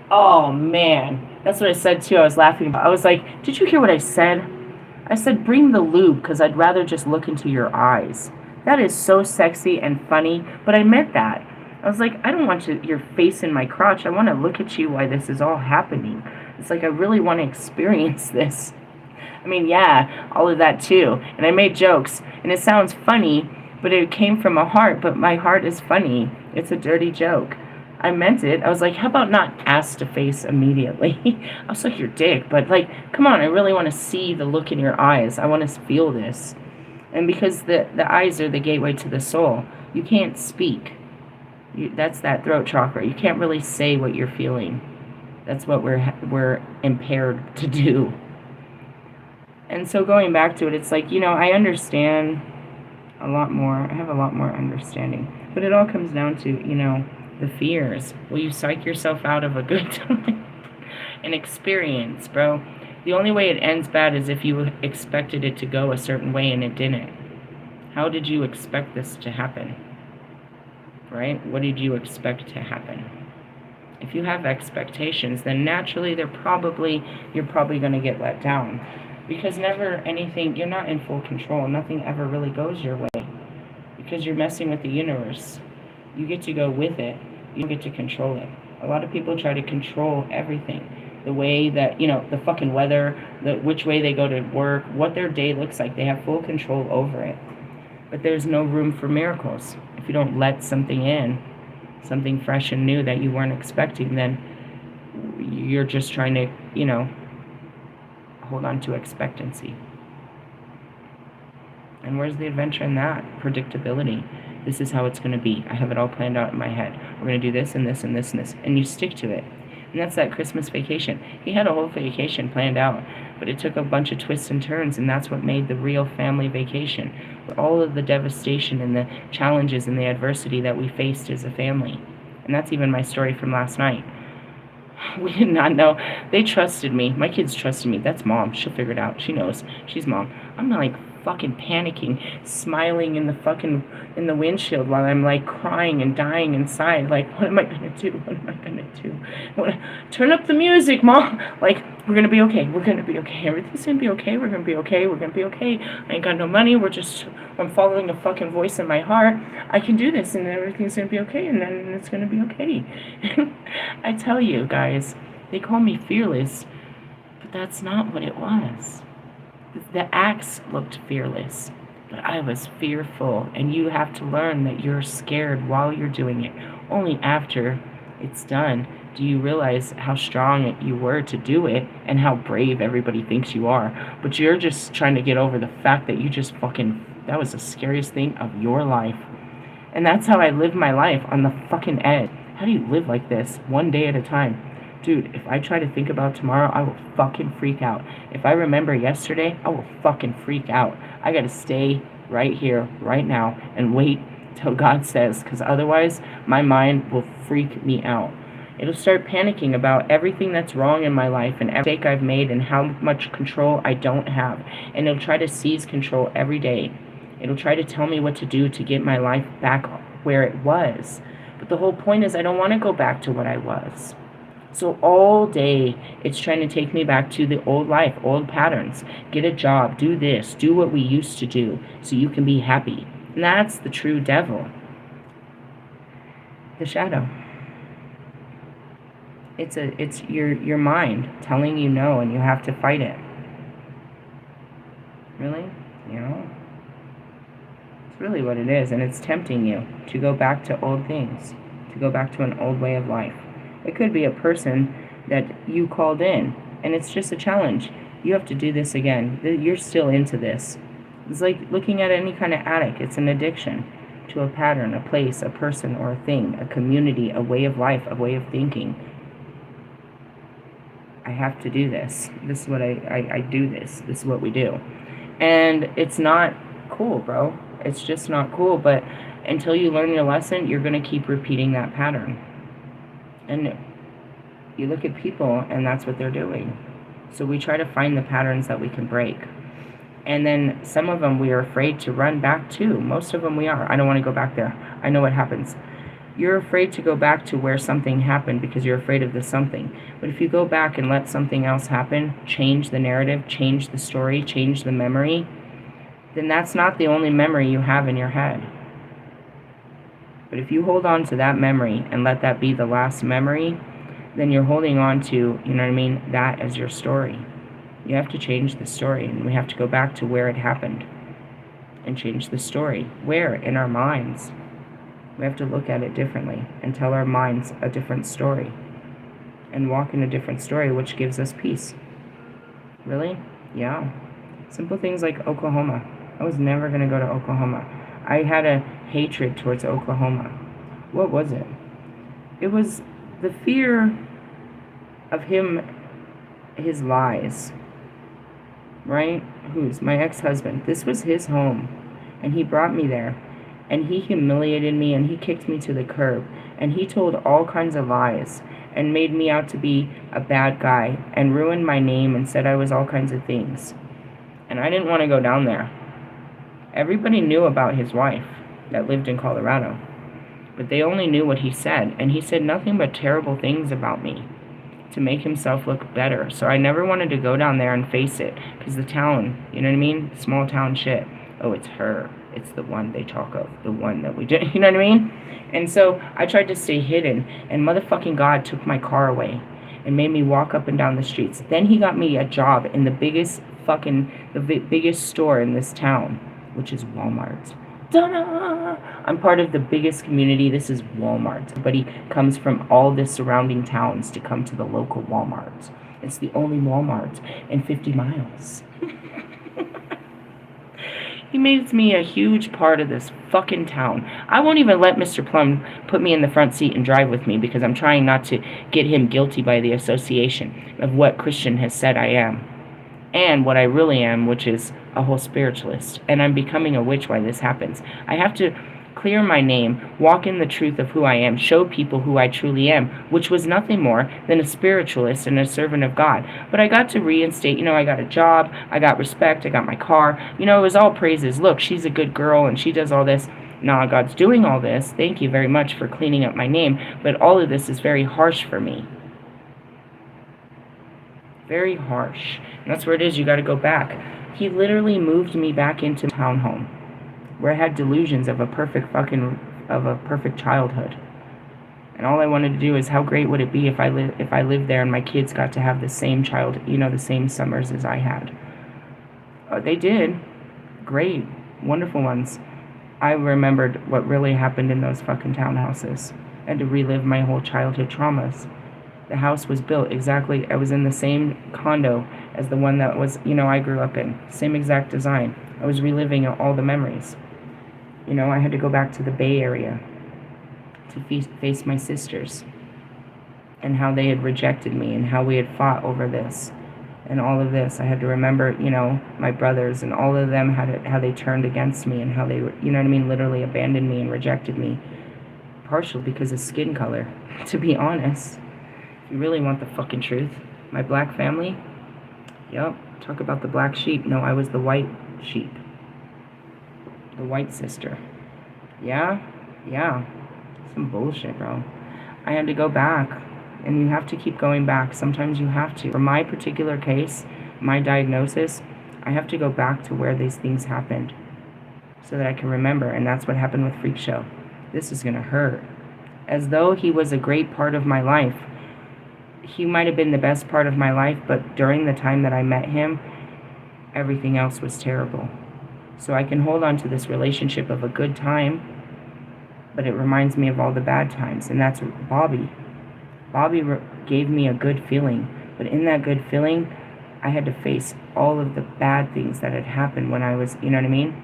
Oh, man. That's what I said, too. I was laughing about. I was like, did you hear what I said? I said, bring the lube because I'd rather just look into your eyes. That is so sexy and funny, but I meant that. I was like, I don't want your face in my crotch. I want to look at you while this is all happening. It's like I really want to experience this. I mean, yeah, all of that too. And I made jokes, and it sounds funny, but it came from a heart, but my heart is funny. It's a dirty joke. I meant it. I was like, how about not ass to face immediately? I'll suck your dick, but like, come on, I really want to see the look in your eyes. I want to feel this. And because the eyes are the gateway to the soul, you can't speak. That's that throat chakra. You can't really say what you're feeling. That's what we're impaired to do. And so going back to it, it's like, you know, I understand a lot more. I have a lot more understanding. But it all comes down to, you know, the fears. Will you psych yourself out of a good time? An experience, bro. The only way it ends bad is if you expected it to go a certain way and it didn't. How did you expect this to happen? Right? What did you expect to happen? If you have expectations, then naturally you're probably going to get let down. Because never anything, you're not in full control. Nothing ever really goes your way. Because you're messing with the universe. You get to go with it. You get to control it. A lot of people try to control everything. the way that, the fucking weather, which way they go to work, what their day looks like. They have full control over it. But there's no room for miracles. If you don't let something in, something fresh and new that you weren't expecting, then you're just trying to, hold on to expectancy. And where's the adventure in that? Predictability. This is how it's going to be. I have it all planned out in my head. We're going to do this and this and this and this. And you stick to it. And that's that Christmas vacation. He had a whole vacation planned out, but it took a bunch of twists and turns, and that's what made the real family vacation. All of the devastation and the challenges and the adversity that we faced as a family. And that's even my story from last night. We did not know. They trusted me. My kids trusted me. That's mom. She'll figure it out. She knows. She's mom. I'm like fucking panicking, smiling in the windshield while I'm like crying and dying inside. Like, what am I gonna do? What am I gonna do? Turn up the music, mom. Like, we're gonna be okay. We're gonna be okay. Everything's gonna be okay. We're gonna be okay. We're gonna be okay. I ain't got no money. I'm following a fucking voice in my heart. I can do this, and everything's gonna be okay, and then it's gonna be okay. I tell you guys, they call me fearless, but that's not what it was. The acts looked fearless, but I was fearful, and you have to learn that you're scared while you're doing it. Only after it's done do you realize how strong you were to do it and how brave everybody thinks you are. But you're just trying to get over the fact that you just that was the scariest thing of your life. And that's how I live my life, on the fucking edge. How do you live like this, one day at a time? Dude, if I try to think about tomorrow, I will fucking freak out. If I remember yesterday, I will fucking freak out. I gotta stay right here, right now, and wait till God says, because otherwise, my mind will freak me out. It'll start panicking about everything that's wrong in my life and every mistake I've made and how much control I don't have. And it'll try to seize control every day. It'll try to tell me what to do to get my life back where it was. But the whole point is I don't want to go back to what I was. So all day, it's trying to take me back to the old life, old patterns. Get a job, do this, do what we used to do so you can be happy. And that's the true devil. The shadow. It's your mind telling you no, and you have to fight it. Really? It's really what it is, and it's tempting you to go back to old things, to go back to an old way of life. It could be a person that you called in, and it's just a challenge. You have to do this again. You're still into this. It's like looking at any kind of addict. It's an addiction to a pattern, a place, a person, or a thing, a community, a way of life, a way of thinking. I have to do this. This is what I do this. This is what we do. And it's not cool, bro. It's just not cool. But until you learn your lesson, you're going to keep repeating that pattern. And you look at people, and that's what they're doing. So we try to find the patterns that we can break. And then some of them we are afraid to run back to. Most of them we are. I don't want to go back there. I know what happens. You're afraid to go back to where something happened because you're afraid of the something. But if you go back and let something else happen, change the narrative, change the story, change the memory, then that's not the only memory you have in your head. But if you hold on to that memory and let that be the last memory, then you're holding on to, that as your story. You have to change the story, and we have to go back to where it happened and change the story. Where? In our minds. We have to look at it differently and tell our minds a different story and walk in a different story, which gives us peace. Really? Yeah. Simple things like Oklahoma. I was never going to go to Oklahoma. I had a hatred towards Oklahoma. What was it? It was the fear of his lies. Right? Who's my ex-husband? This was his home, and he brought me there, and he humiliated me, and he kicked me to the curb, and he told all kinds of lies and made me out to be a bad guy and ruined my name and said I was all kinds of things. And I didn't want to go down there. Everybody knew about his wife that lived in Colorado, but they only knew what he said, and he said nothing but terrible things about me to make himself look better. So I never wanted to go down there and face it, because the town, small town shit. Oh, it's her. It's the one they talk of, the one that we did, And so I tried to stay hidden, and motherfucking God took my car away. and made me walk up and down the streets. Then he got me a job in the biggest store in this town, which is Walmart. Ta-da! I'm part of the biggest community. This is Walmart. Everybody comes from all the surrounding towns to come to the local Walmart. It's the only Walmart in 50 miles. He makes me a huge part of this fucking town. I won't even let Mr. Plum put me in the front seat and drive with me because I'm trying not to get him guilty by the association of what Christian has said I am. And what I really am, which is a whole spiritualist. And I'm becoming a witch while this happens. I have to clear my name, walk in the truth of who I am, show people who I truly am, which was nothing more than a spiritualist and a servant of God. But I got to reinstate, I got a job, I got respect, I got my car. It was all praises. Look, she's a good girl and she does all this. Now God's doing all this. Thank you very much for cleaning up my name. But all of this is very harsh for me. Very harsh. And that's where it is. You got to go back. He literally moved me back into the townhome, where I had delusions of a perfect childhood. And all I wanted to do is, how great would it be if I lived there and my kids got to have the same the same summers as I had. They did. Great. Wonderful ones. I remembered what really happened in those fucking townhouses. I had to relive my whole childhood traumas. The house was built exactly, I was in the same condo as the one that was, I grew up in. Same exact design. I was reliving all the memories. I had to go back to the Bay Area to face my sisters and how they had rejected me and how we had fought over this and all of this. I had to remember, my brothers and all of them, how they turned against me and how they, literally abandoned me and rejected me. Partial because of skin color, to be honest. If you really want the fucking truth. My black family, yep, talk about the black sheep. No, I was the white sheep. The white sister. Yeah. Some bullshit, bro. I had to go back. And you have to keep going back. Sometimes you have to. For my particular case, my diagnosis, I have to go back to where these things happened so that I can remember. And that's what happened with Freak Show. This is going to hurt. As though he was a great part of my life. He might have been the best part of my life, but during the time that I met him, everything else was terrible. So I can hold on to this relationship of a good time, but it reminds me of all the bad times. And that's Bobby. Bobby gave me a good feeling, but in that good feeling, I had to face all of the bad things that had happened when I was, you know what I mean?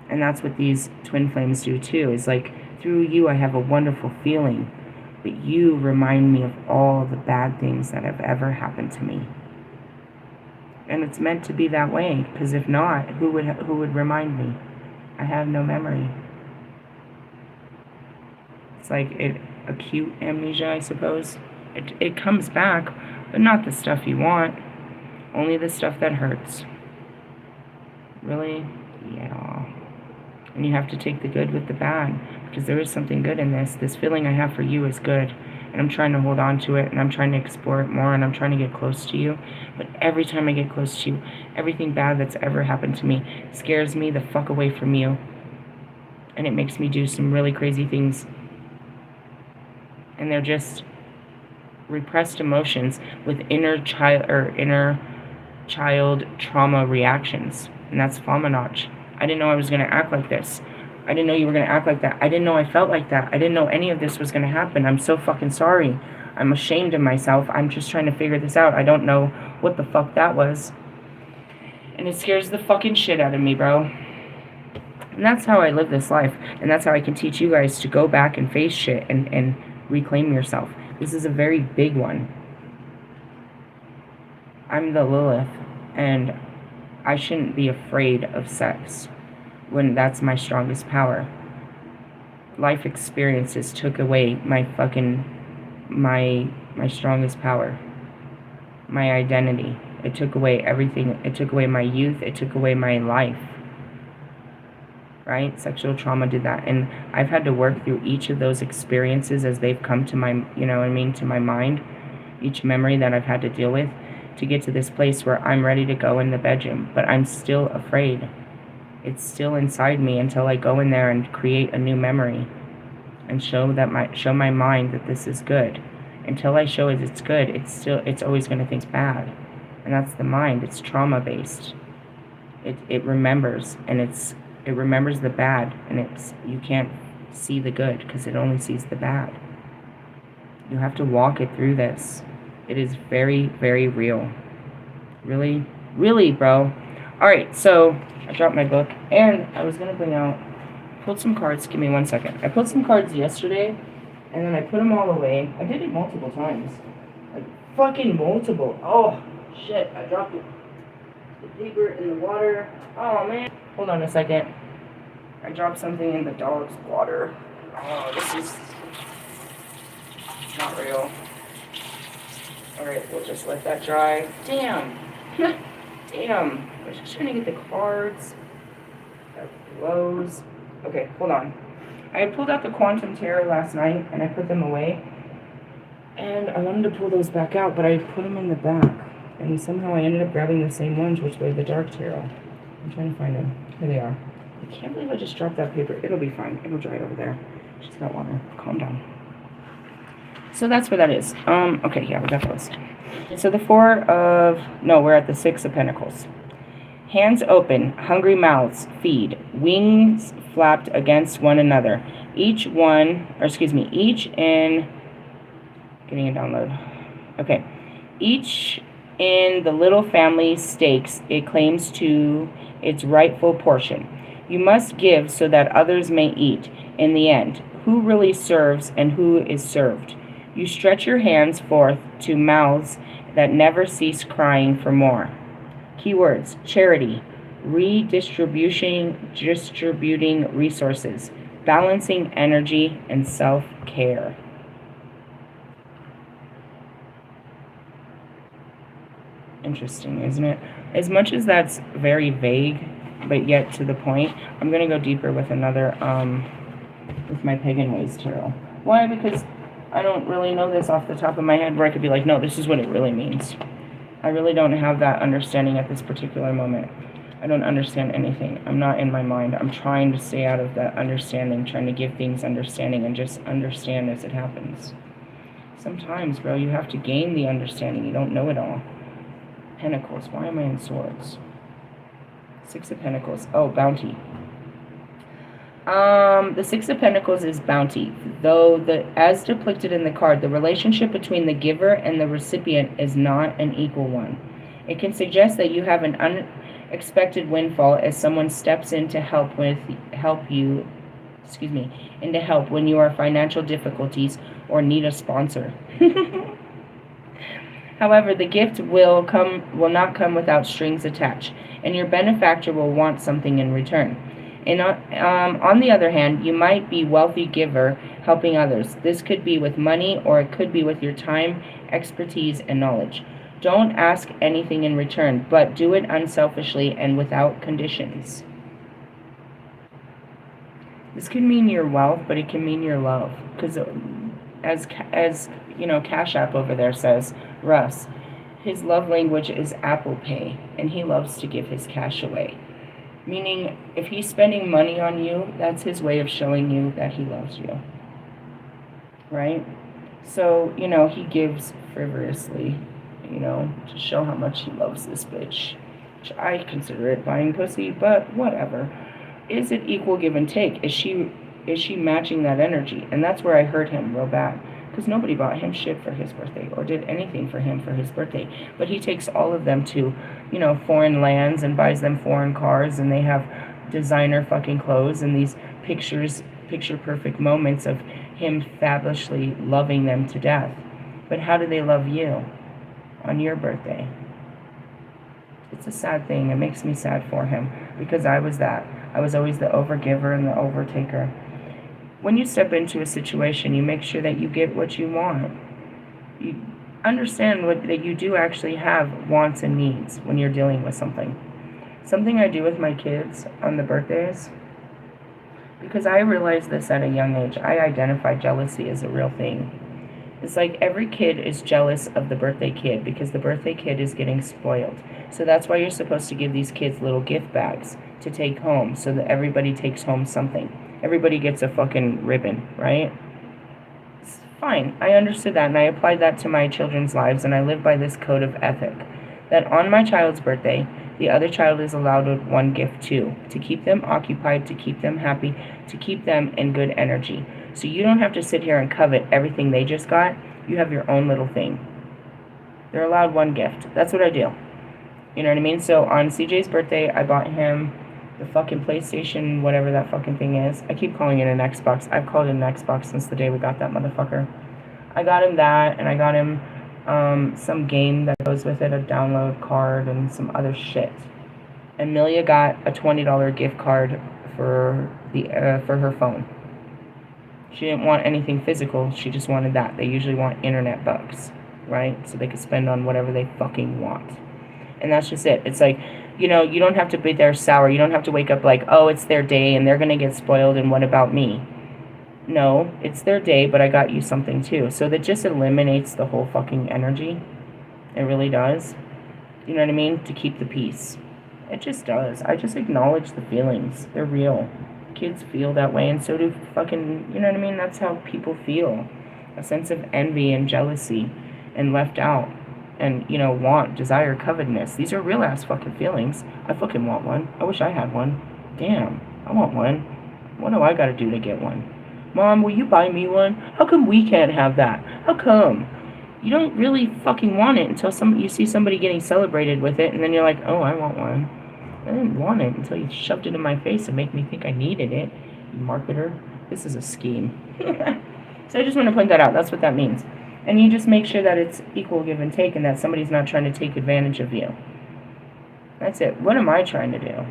And that's what these twin flames do too, is like, through you I have a wonderful feeling, but you remind me of all the bad things that have ever happened to me. And it's meant to be that way, because if not, who would remind me? I have no memory. It's like acute amnesia, I suppose. It comes back, but not the stuff you want. Only the stuff that hurts. Really? Yeah. And you have to take the good with the bad, because there is something good in this. This feeling I have for you is good, and I'm trying to hold on to it, and I'm trying to explore it more, and I'm trying to get close to you. But every time I get close to you, everything bad that's ever happened to me scares me the fuck away from you, and it makes me do some really crazy things. And they're just repressed emotions with inner child trauma reactions, and that's Fominach. I didn't know I was going to act like this. I didn't know you were going to act like that. I didn't know I felt like that. I didn't know any of this was going to happen. I'm so fucking sorry. I'm ashamed of myself. I'm just trying to figure this out. I don't know what the fuck that was. And it scares the fucking shit out of me, bro. And that's how I live this life. And that's how I can teach you guys to go back and face shit and reclaim yourself. This is a very big one. I'm the Lilith, and I shouldn't be afraid of sex when that's my strongest power. Life experiences took away my strongest power, my identity. It took away everything. It took away my youth. It took away my life. Right? Sexual trauma did that. And I've had to work through each of those experiences as they've come to my, to my mind, each memory that I've had to deal with, to get to this place where I'm ready to go in the bedroom. But I'm still afraid. It's still inside me until I go in there and create a new memory and show my mind that this is good. Until I show it it's good, it's always going to think it's bad. And that's the mind. It's trauma based. It remembers, and it remembers the bad, and you can't see the good because it only sees the bad. You have to walk it through this. It is very, very real. Really, really, bro. All right, so I dropped my book, and I was gonna pulled some cards. Give me 1 second. I pulled some cards yesterday, and then I put them all away. I did it multiple times, like fucking multiple. Oh shit! I dropped it. The paper in the water. Oh man. Hold on a second. I dropped something in the dog's water. Oh, this is not real. Alright, we'll just let that dry. Damn. Damn. I was just trying to get the cards. That blows. Okay, hold on. I had pulled out the Quantum Tarot last night and I put them away. And I wanted to pull those back out, but I put them in the back. And somehow I ended up grabbing the same ones, which were the Dark Tarot. I'm trying to find them. Here they are. I can't believe I just dropped that paper. It'll be fine. It'll dry over there. She's got water. Calm down. So that's where that is. Okay, yeah, we got those. So we're at the Six of Pentacles. Hands open, hungry mouths feed, wings flapped against one another. Each in, getting a download. Okay. Each in the little family stakes it claims to its rightful portion. You must give so that others may eat. In the end, who really serves and who is served? You stretch your hands forth to mouths that never cease crying for more. Keywords: charity, distributing resources, balancing energy, and self-care. Interesting, isn't it? As much as that's very vague, but yet to the point, I'm going to go deeper with another, with my Pagan Ways Tarot. Why? Because I don't really know this off the top of my head where I could be like, no, this is what it really means. I really don't have that understanding at this particular moment. I don't understand anything. I'm not in my mind. I'm trying to stay out of that understanding, trying to give things understanding and just understand as it happens. Sometimes, bro, you have to gain the understanding. You don't know it all. Pentacles. Why am I in Swords? Six of Pentacles. Oh, bounty. The Six of Pentacles is bounty. Though as depicted in the card, the relationship between the giver and the recipient is not an equal one. It can suggest that you have an unexpected windfall as someone steps in to help when you are financial difficulties or need a sponsor. However, the gift will not come without strings attached, and your benefactor will want something in return. And on the other hand, you might be a wealthy giver helping others. This could be with money, or it could be with your time, expertise, and knowledge. Don't ask anything in return, but do it unselfishly and without conditions. This can mean your wealth, but it can mean your love. Because as you know, Cash App over there says, Russ, his love language is Apple Pay, and he loves to give his cash away. Meaning, if he's spending money on you, that's his way of showing you that he loves you. Right? So, you know, he gives frivolously, you know, to show how much he loves this bitch. Which I consider it buying pussy, but whatever. Is it equal give and take? Is she matching that energy? And that's where I hurt him real bad. Because nobody bought him shit for his birthday or did anything for him for his birthday. But he takes all of them to, you know, foreign lands and buys them foreign cars, and they have designer fucking clothes and these picture perfect moments of him fabulously loving them to death. But how do they love you on your birthday? It's a sad thing. It makes me sad for him because I was that. I was always the overgiver and the overtaker. When you step into a situation, you make sure that you get what you want. You understand that you do actually have wants and needs when you're dealing with something. Something I do with my kids on the birthdays, because I realized this at a young age, I identify jealousy as a real thing. It's like every kid is jealous of the birthday kid because the birthday kid is getting spoiled. So that's why you're supposed to give these kids little gift bags to take home so that everybody takes home something. Everybody gets a fucking ribbon, right? It's Fine, I understood that, and I applied that to my children's lives, and I live by this code of ethic. That on my child's birthday, the other child is allowed one gift too, to keep them occupied, to keep them happy, to keep them in good energy. So you don't have to sit here and covet everything they just got. You have your own little thing. They're allowed one gift. That's what I do. You know what I mean? So on CJ's birthday, I bought him the fucking PlayStation, whatever that fucking thing is. I keep calling it an Xbox. I've called it an Xbox since the day we got that motherfucker. I got him that, and I got him some game that goes with it, a download card, and some other shit. Amelia got a $20 gift card for her phone. She didn't want anything physical. She just wanted that. They usually want internet bucks, right? So they could spend on whatever they fucking want. And that's just it. It's like, you know, you don't have to be there sour. You don't have to wake up like, oh, it's their day and they're going to get spoiled and what about me? No, it's their day, but I got you something too. So that just eliminates the whole fucking energy. It really does. You know what I mean? To keep the peace. It just does. I just acknowledge the feelings. They're real. Kids feel that way, and so do fucking, you know what I mean? That's how people feel. A sense of envy and jealousy and left out. And, you know, want, desire, covetousness. These are real ass fucking feelings. I fucking want one. I wish I had one. Damn, I want one. What do I gotta do to get one? Mom, will you buy me one? How come we can't have that? How come? You don't really fucking want it until you see somebody getting celebrated with it, and then you're like, oh, I want one. I didn't want it until you shoved it in my face and make me think I needed it. You marketer. This is a scheme. So I just want to point that out. That's what that means. And you just make sure that it's equal give and take and that somebody's not trying to take advantage of you. That's it. What am I trying to do?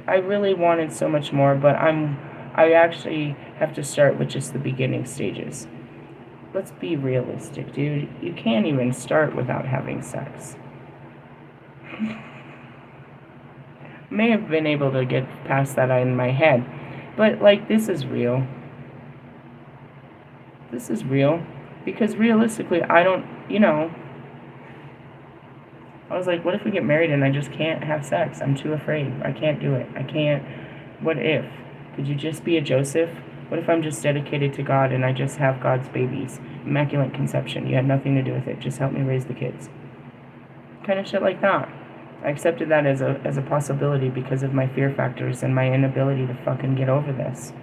I really wanted so much more, but I actually have to start with just the beginning stages. Let's be realistic, dude. You can't even start without having sex. May have been able to get past that in my head, but like, this is real. This is real, because realistically, I don't, you know, I was like, what if we get married and I just can't have sex? I'm too afraid. I can't do it. I can't. What if? Could you just be a Joseph? What if I'm just dedicated to God and I just have God's babies? Immaculate conception. You had nothing to do with it. Just help me raise the kids. Kind of shit like that. I accepted that as a possibility because of my fear factors and my inability to fucking get over this.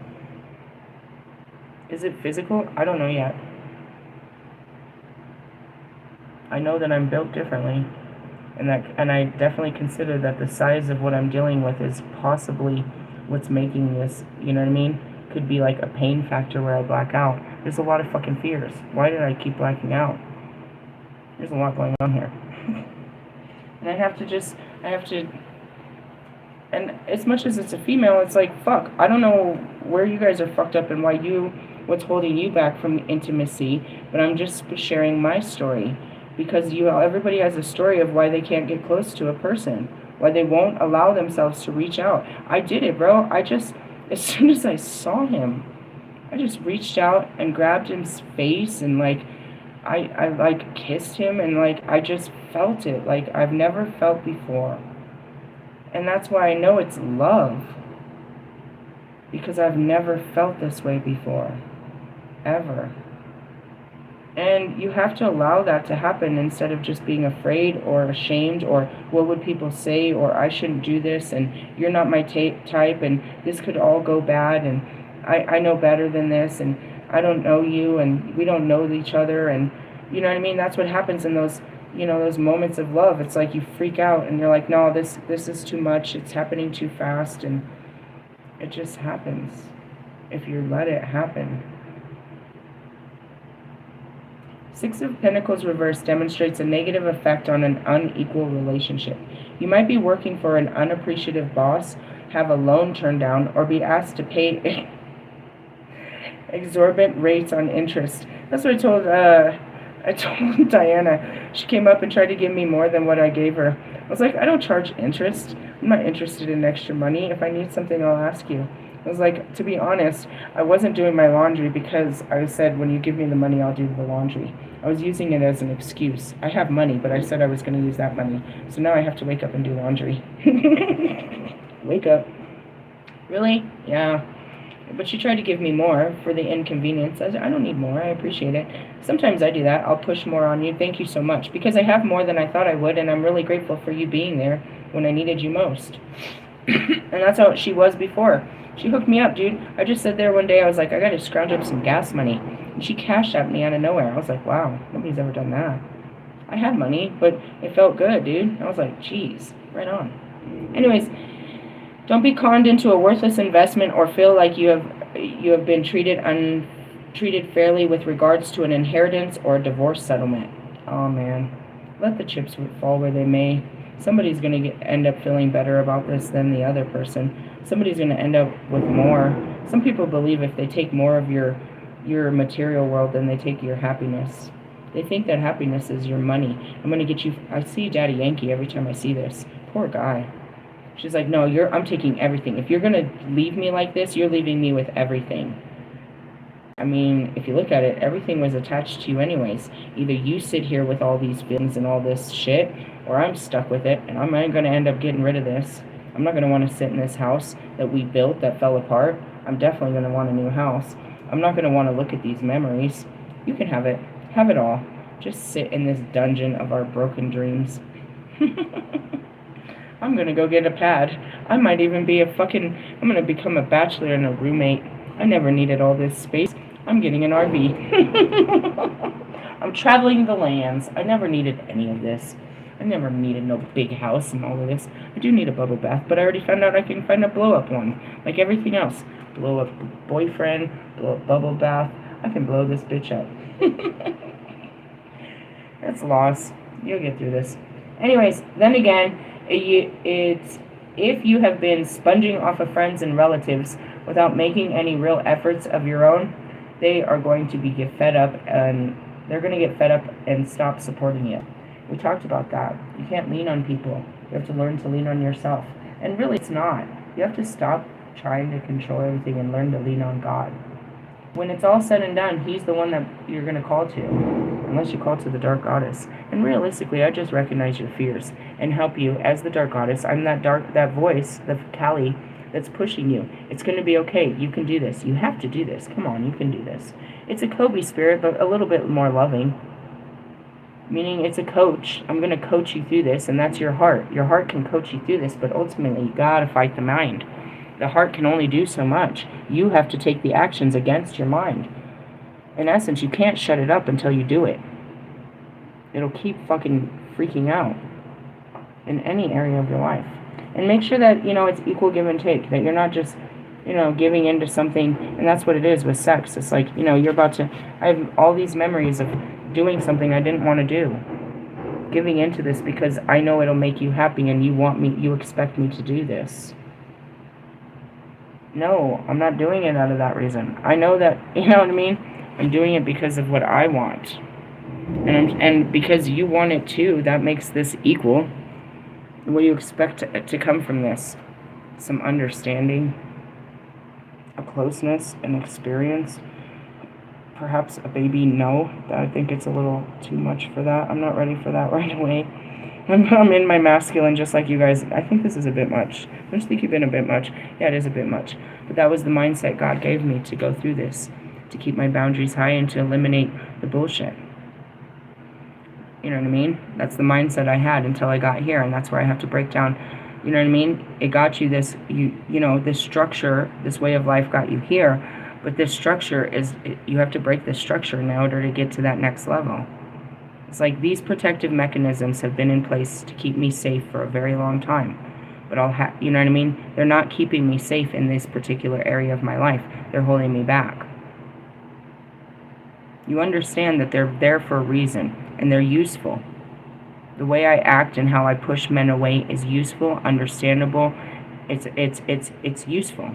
Is it physical? I don't know yet. I know that I'm built differently, and I definitely consider that the size of what I'm dealing with is possibly what's making this, you know what I mean? Could be like a pain factor where I black out. There's a lot of fucking fears. Why did I keep blacking out? There's a lot going on here. And I have to, and as much as it's a female, it's like, fuck, I don't know where you guys are fucked up and what's holding you back from intimacy, but I'm just sharing my story, because everybody has a story of why they can't get close to a person, why they won't allow themselves to reach out. I did it, bro. As soon as I saw him, I just reached out and grabbed his face and like, I like kissed him and like I just felt it like I've never felt before. And that's why I know it's love, because I've never felt this way before, ever. And you have to allow that to happen instead of just being afraid or ashamed or what would people say or I shouldn't do this and you're not my type and this could all go bad and I know better than this and I don't know you and we don't know each other, and you know what I mean? That's what happens in those, you know, those moments of love. It's like you freak out and you're like, no, this is too much. It's happening too fast, and it just happens if you let it happen. Six of Pentacles reversed demonstrates a negative effect on an unequal relationship. You might be working for an unappreciative boss, have a loan turned down, or be asked to pay exorbitant rates on interest. That's what I told Diana. She came up and tried to give me more than what I gave her. I was like, I don't charge interest. I'm not interested in extra money. If I need something, I'll ask you. I was like, to be honest, I wasn't doing my laundry because I said, when you give me the money, I'll do the laundry. I was using it as an excuse. I have money, but I said I was going to use that money. So now I have to wake up and do laundry. Wake up. Really? Yeah. But she tried to give me more for the inconvenience. I don't need more. I appreciate it. Sometimes I do that. I'll push more on you. Thank you so much. Because I have more than I thought I would, and I'm really grateful for you being there when I needed you most. And that's how she was before. She hooked me up, dude. I just sat there one day. I was like, I got to scrounge up some gas money. And she cashed at me out of nowhere. I was like, wow, nobody's ever done that. I had money, but it felt good, dude. I was like, geez, right on. Anyways, don't be conned into a worthless investment or feel like you have been treated fairly with regards to an inheritance or a divorce settlement. Oh man, let the chips fall where they may. Somebody's going to end up feeling better about this than the other person. Somebody's going to end up with more. Some people believe if they take more of your material world, then they take your happiness. They think that happiness is your money. I'm going to get you. I see Daddy Yankee every time I see this. Poor guy. She's like, no, I'm taking everything. If you're going to leave me like this, you're leaving me with everything. I mean, if you look at it, everything was attached to you anyways. Either you sit here with all these feelings and all this shit, or I'm stuck with it, and I'm going to end up getting rid of this. I'm not going to want to sit in this house that we built that fell apart. I'm definitely going to want a new house. I'm not going to want to look at these memories. You can have it. Have it all. Just sit in this dungeon of our broken dreams. I'm going to go get a pad. I might even be I'm going to become a bachelor and a roommate. I never needed all this space. I'm getting an RV. I'm traveling the lands. I never needed any of this. I never needed no big house and all of this. I do need a bubble bath, but I already found out I can find a blow-up one. Like everything else. Blow-up boyfriend, blow-up bubble bath. I can blow this bitch up. That's loss. You'll get through this. Anyways, then again, it's if you have been sponging off of friends and relatives without making any real efforts of your own, they are going to get fed up, and they're going to get fed up and stop supporting you. We talked about that. You can't lean on people. You have to learn to lean on yourself. And really, it's not. You have to stop trying to control everything and learn to lean on God. When it's all said and done, He's the one that you're going to call to, unless you call to the Dark Goddess. And realistically, I just recognize your fears and help you as the Dark Goddess. I'm that voice, the Kali, that's pushing you. It's going to be okay. You can do this. You have to do this. Come on, you can do this. It's a Kobe spirit, but a little bit more loving. Meaning it's a coach. I'm going to coach you through this, and that's your heart. Your heart can coach you through this, but ultimately, you got to fight the mind. The heart can only do so much. You have to take the actions against your mind. In essence, you can't shut it up until you do it. It'll keep fucking freaking out in any area of your life. And make sure that, it's equal give and take. That you're not just, giving into something. And that's what it is with sex. It's like, you're about to... I have all these memories of doing something I didn't want to do. Giving into this because I know it'll make you happy and you expect me to do this. No, I'm not doing it out of that reason. I know that, you know what I mean? I'm doing it because of what I want. And because you want it too, that makes this equal. What do you expect to come from this? Some understanding, a closeness, an experience. Perhaps a baby, no. I think it's a little too much for that. I'm not ready for that right away. I'm in my masculine just like you guys. I think this is a bit much. Don't you think you've been a bit much? Yeah, it is a bit much. But that was the mindset God gave me to go through this. To keep my boundaries high and to eliminate the bullshit. You know what I mean? That's the mindset I had until I got here, and that's where I have to break down. You know what I mean? It got you this, this structure, this way of life got you here, but this structure you have to break this structure in order to get to that next level. It's like these protective mechanisms have been in place to keep me safe for a very long time, but you know what I mean? They're not keeping me safe in this particular area of my life. They're holding me back. You understand that they're there for a reason, and they're useful. The way I act and how I push men away is useful, understandable. It's useful.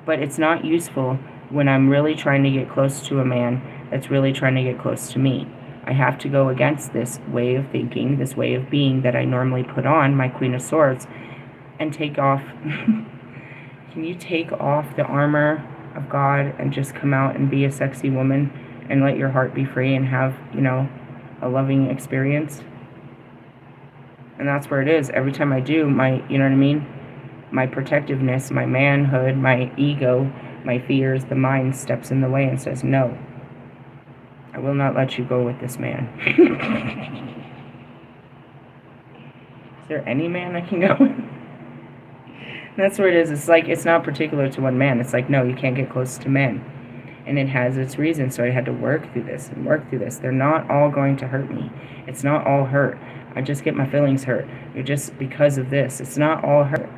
But it's not useful when I'm really trying to get close to a man that's really trying to get close to me. I have to go against this way of thinking, this way of being that I normally put on, my Queen of Swords, and take off. Can you take off the armor of God and just come out and be a sexy woman and let your heart be free and have, a loving experience? And that's where it is. Every time I do, you know what I mean? my protectiveness, my manhood, my ego, my fears, the mind steps in the way and says, no, I will not let you go with this man. Is there any man I can go with? That's where it is. It's like, it's not particular to one man. It's like, no, you can't get close to men. And it has its reasons, so I had to work through this and work through this. They're not all going to hurt me. It's not all hurt. I just get my feelings hurt. You're just because of this. It's not all hurt.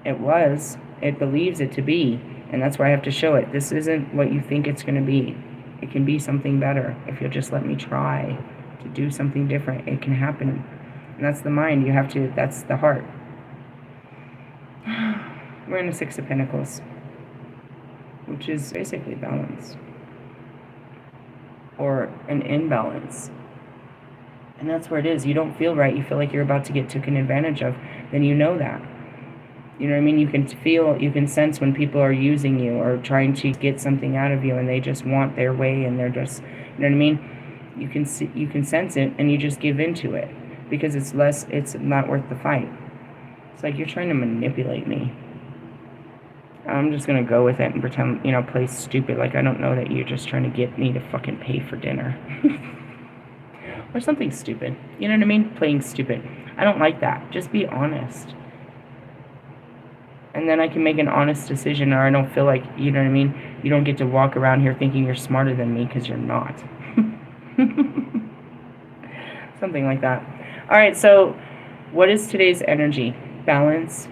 It was. It believes it to be. And that's why I have to show it. This isn't what you think it's going to be. It can be something better. If you'll just let me try to do something different, it can happen. And that's the mind. You have to, that's the heart. We're in the Six of Pentacles, which is basically balance. Or an imbalance. And that's where it is. You don't feel right. You feel like you're about to get taken advantage of. Then you know that. You know what I mean? You can feel, you can sense when people are using you or trying to get something out of you and they just want their way and they're just, you know what I mean? You can see, you can sense it and you just give into it because it's not worth the fight. It's like you're trying to manipulate me. I'm just going to go with it and pretend, you know, play stupid. Like I don't know that you're just trying to get me to fucking pay for dinner. Or something stupid. You know what I mean? Playing stupid. I don't like that. Just be honest. And then I can make an honest decision, or I don't feel like, you know what I mean? You don't get to walk around here thinking you're smarter than me because you're not. Something like that. All right, so what is today's energy? Balance.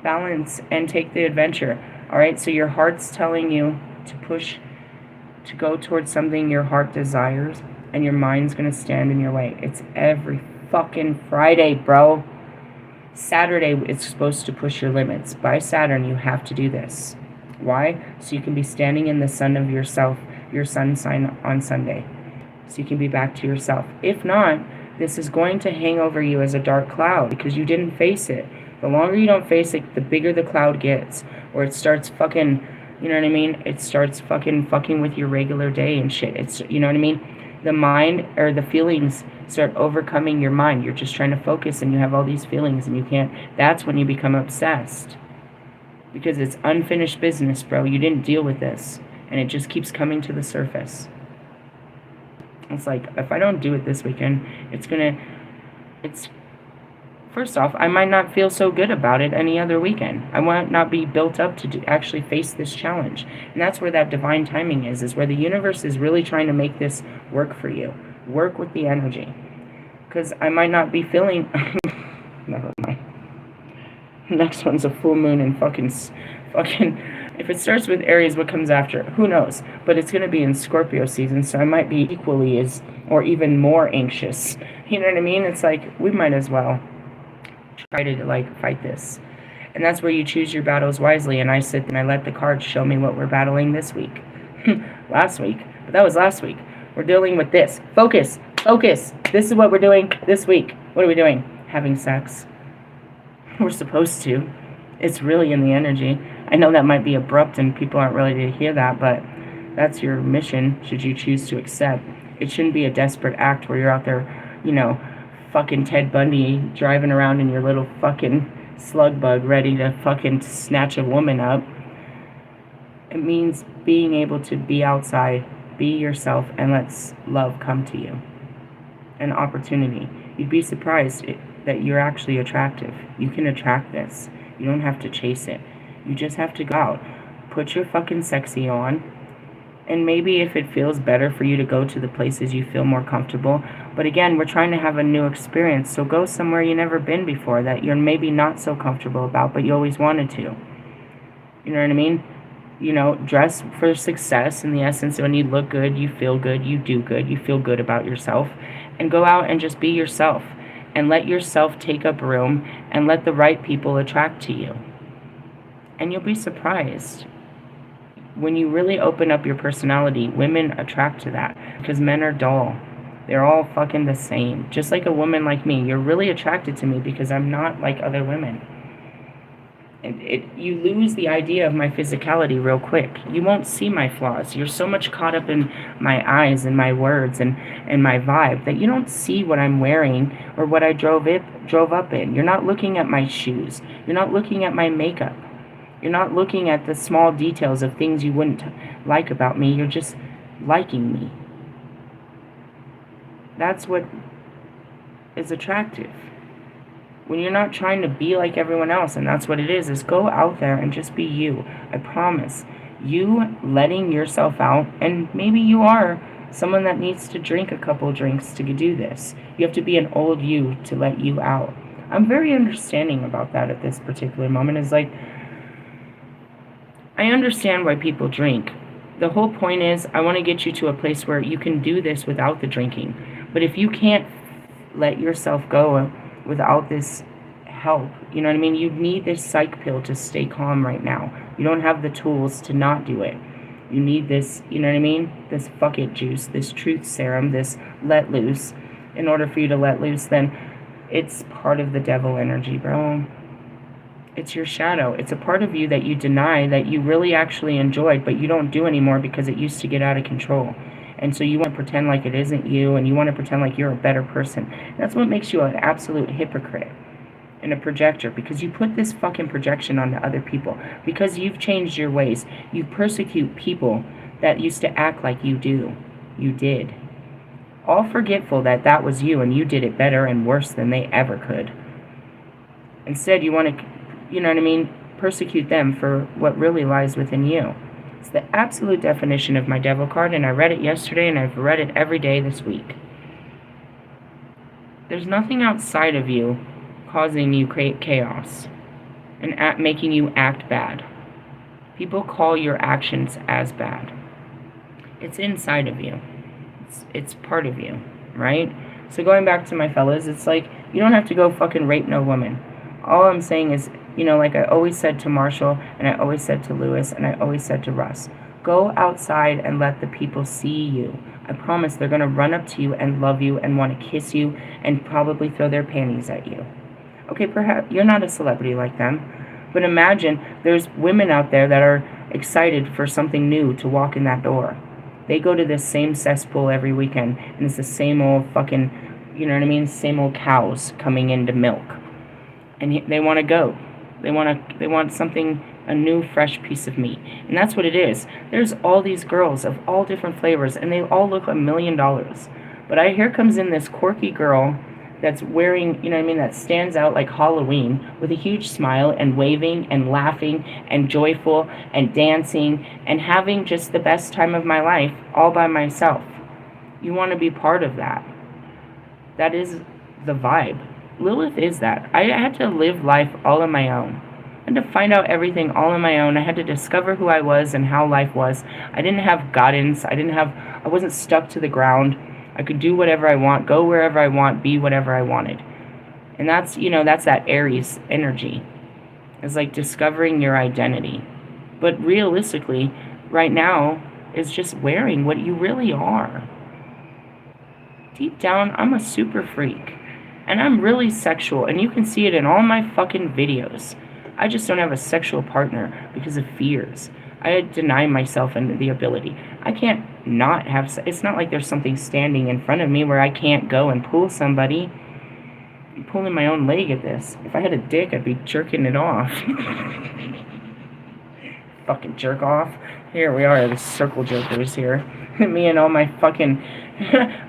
Balance and take the adventure. All right, so your heart's telling you to push, to go towards something your heart desires, and your mind's going to stand in your way. It's every fucking Friday, bro. Saturday, it's supposed to push your limits. By Saturn, you have to do this. Why? So you can be standing in the sun of yourself, your sun sign on Sunday. So you can be back to yourself. If not, this is going to hang over you as a dark cloud because you didn't face it. The longer you don't face it, the bigger the cloud gets. Or it starts fucking, you know what I mean? It starts fucking with your regular day and shit. It's, you know what I mean? The mind or the feelings start overcoming your mind. You're just trying to focus and you have all these feelings and you can't. That's when you become obsessed. Because it's unfinished business, bro. You didn't deal with this. And it just keeps coming to the surface. It's like, if I don't do it this weekend, first off, I might not feel so good about it any other weekend. I might not be built up to actually face this challenge. And that's where that divine timing is where the universe is really trying to make this work for you. Work with the energy. Because I might not be feeling... Never mind. Next one's a full moon and fucking... If it starts with Aries, what comes after? Who knows? But it's going to be in Scorpio season, so I might be equally as... or even more anxious. You know what I mean? It's like, we might as well try to like fight this. And that's where you choose your battles wisely. And I sit and I let the cards show me what we're battling this week. Last week. But that was last week. We're dealing with this. Focus. Focus. This is what we're doing this week. What are we doing? Having sex. We're supposed to. It's really in the energy. I know that might be abrupt and people aren't ready to hear that, but that's your mission should you choose to accept. It shouldn't be a desperate act where you're out there, you know, fucking Ted Bundy driving around in your little fucking slug bug ready to fucking snatch a woman up. It means being able to be outside, be yourself, and let love come to you. An opportunity. You'd be surprised that you're actually attractive. You can attract this. You don't have to chase it. You just have to go out. Put your fucking sexy on. And maybe if it feels better for you to go to the places you feel more comfortable. But again, we're trying to have a new experience. So go somewhere you've never been before that you're maybe not so comfortable about, but you always wanted to. You know what I mean? You know, dress for success in the essence. When you look good, you feel good, you do good, you feel good about yourself. And go out and just be yourself. And let yourself take up room and let the right people attract to you. And you'll be surprised. When you really open up your personality, women attract to that. Because men are dull. They're all fucking the same. Just like a woman like me. You're really attracted to me because I'm not like other women. And you lose the idea of my physicality real quick. You won't see my flaws. You're so much caught up in my eyes and my words and my vibe that you don't see what I'm wearing or what I drove up in. You're not looking at my shoes. You're not looking at my makeup. You're not looking at the small details of things you wouldn't like about me. You're just liking me. That's what is attractive. When you're not trying to be like everyone else, and that's what it is go out there and just be you. I promise. You letting yourself out, and maybe you are someone that needs to drink a couple drinks to do this. You have to be an old you to let you out. I'm very understanding about that at this particular moment. Is like, I understand why people drink. The whole point is I want to get you to a place where you can do this without the drinking. But if you can't let yourself go without this help, you know what I mean? You need this psych pill to stay calm right now. You don't have the tools to not do it. You need this, you know what I mean? This fuck it juice, this truth serum, this let loose. In order for you to let loose, then it's part of the devil energy, bro. It's your shadow. It's a part of you that you deny that you really actually enjoyed, but you don't do anymore because it used to get out of control. And so you want to pretend like it isn't you, and you want to pretend like you're a better person. That's what makes you an absolute hypocrite and a projector, because you put this fucking projection onto other people. Because you've changed your ways. You persecute people that used to act like you do. You did. All forgetful that that was you, and you did it better and worse than they ever could. Instead, you want to, you know what I mean, persecute them for what really lies within you. It's the absolute definition of my devil card, and I read it yesterday, and I've read it every day this week. There's nothing outside of you causing you create chaos and making you act bad. People call your actions as bad. It's inside of you. It's part of you, right? So going back to my fellas, it's like, you don't have to go fucking rape no woman. All I'm saying is, you know, like I always said to Marshall, and I always said to Lewis, and I always said to Russ, go outside and let the people see you. I promise they're going to run up to you and love you and want to kiss you and probably throw their panties at you. Okay, perhaps you're not a celebrity like them, but imagine there's women out there that are excited for something new to walk in that door. They go to this same cesspool every weekend, and it's the same old fucking, you know what I mean, same old cows coming in to milk. And they want to go. They want something, a new, fresh piece of meat. And that's what it is. There's all these girls of all different flavors, and they all look $1 million. But here comes in this quirky girl that's wearing, you know what I mean, that stands out like Halloween with a huge smile and waving and laughing and joyful and dancing and having just the best time of my life all by myself. You want to be part of that. That is the vibe. Lilith is that. I had to live life all on my own. I had to find out everything all on my own. I had to discover who I was and how life was. I didn't have guidance. I wasn't stuck to the ground. I could do whatever I want, go wherever I want, be whatever I wanted. And that's, you know, that's that Aries energy. It's like discovering your identity. But realistically, right now, is just wearing what you really are. Deep down, I'm a super freak. And I'm really sexual, and you can see it in all my fucking videos. I just don't have a sexual partner because of fears. I deny myself and the ability. I can't not have sex. It's not like there's something standing in front of me where I can't go and pull somebody. I'm pulling my own leg at this. If I had a dick, I'd be jerking it off. Fucking jerk off. Here we are, the circle jerkers here. Me and all my fucking,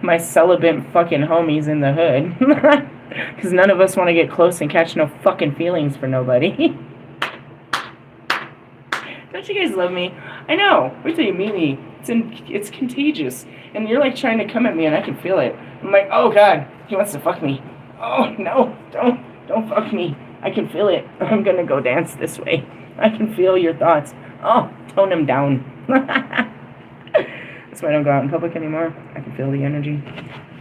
my celibate fucking homies in the hood. Because none of us want to get close and catch no fucking feelings for nobody. Don't you guys love me? I know. Wait till you meet me. It's contagious. And you're like trying to come at me and I can feel it. I'm like, oh God, he wants to fuck me. Oh no, don't fuck me. I can feel it. I'm gonna go dance this way. I can feel your thoughts. Oh, tone them down. That's why I don't go out in public anymore. I can feel the energy.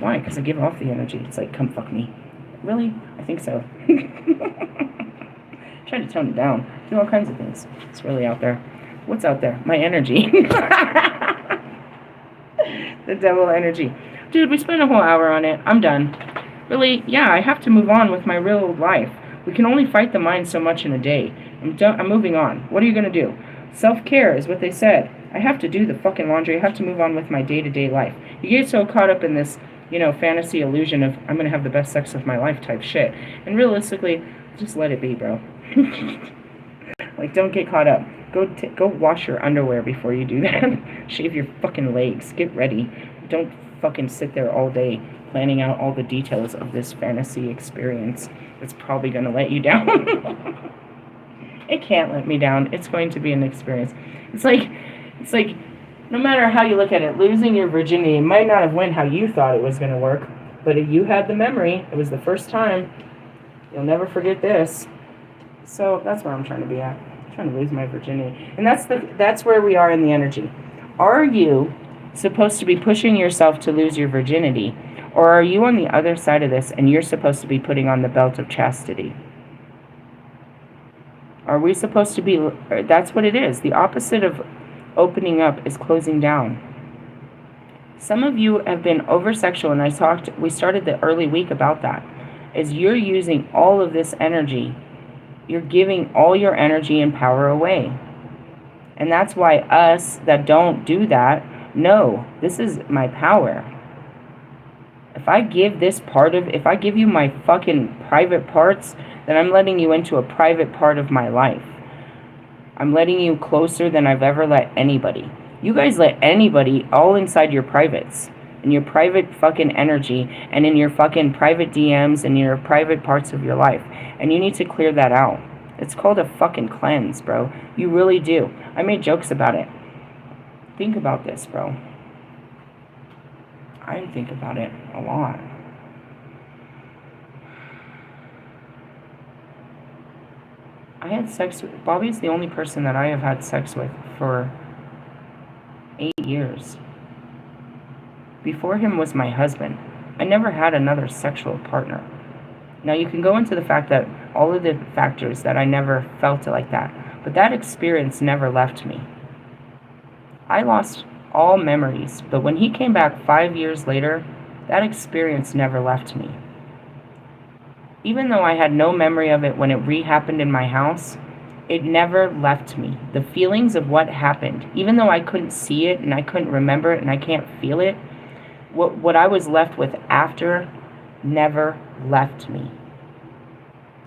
Why? Because I give off the energy. It's like, come fuck me. Really? I think so. Try to tone it down. Do all kinds of things. It's really out there. What's out there? My energy. The devil energy. Dude, we spent a whole hour on it. I'm done. Really, yeah, I have to move on with my real life. We can only fight the mind so much in a day. I'm moving on. What are you going to do? Self-care is what they said. I have to do the fucking laundry. I have to move on with my day-to-day life. You get so caught up in this, fantasy illusion of I'm going to have the best sex of my life type shit. And realistically, just let it be, bro. Like, don't get caught up. Go wash your underwear before you do that. Shave your fucking legs. Get ready. Don't fucking sit there all day planning out all the details of this fantasy experience. It's probably going to let you down. It can't let me down. It's going to be an experience. It's like, no matter how you look at it, losing your virginity might not have went how you thought it was going to work, but if you had the memory, it was the first time, you'll never forget this. So that's where I'm trying to be at. I'm trying to lose my virginity. And that's where we are in the energy. Are you supposed to be pushing yourself to lose your virginity, or are you on the other side of this and you're supposed to be putting on the belt of chastity? Are we supposed to be, that's what it is. The opposite of opening up is closing down. Some of you have been over-sexual, and we started the early week about that, is you're using all of this energy. You're giving all your energy and power away. And that's why us that don't do that, no, this is my power. If I give you my fucking private parts, then I'm letting you into a private part of my life. I'm letting you closer than I've ever let anybody. You guys let anybody all inside your privates, in your private fucking energy, and in your fucking private DMs and your private parts of your life. And you need to clear that out. It's called a fucking cleanse, bro. You really do. I made jokes about it. Think about this, bro. I think about it a lot. I had sex with... Bobby's the only person that I have had sex with for 8 years. Before him was my husband. I never had another sexual partner. Now, you can go into the fact that all of the factors that I never felt it like that, but that experience never left me. I lost all memories, but when he came back 5 years later, that experience never left me. Even though I had no memory of it when it re-happened in my house, it never left me. The feelings of what happened, even though I couldn't see it and I couldn't remember it and I can't feel it, what I was left with after never left me.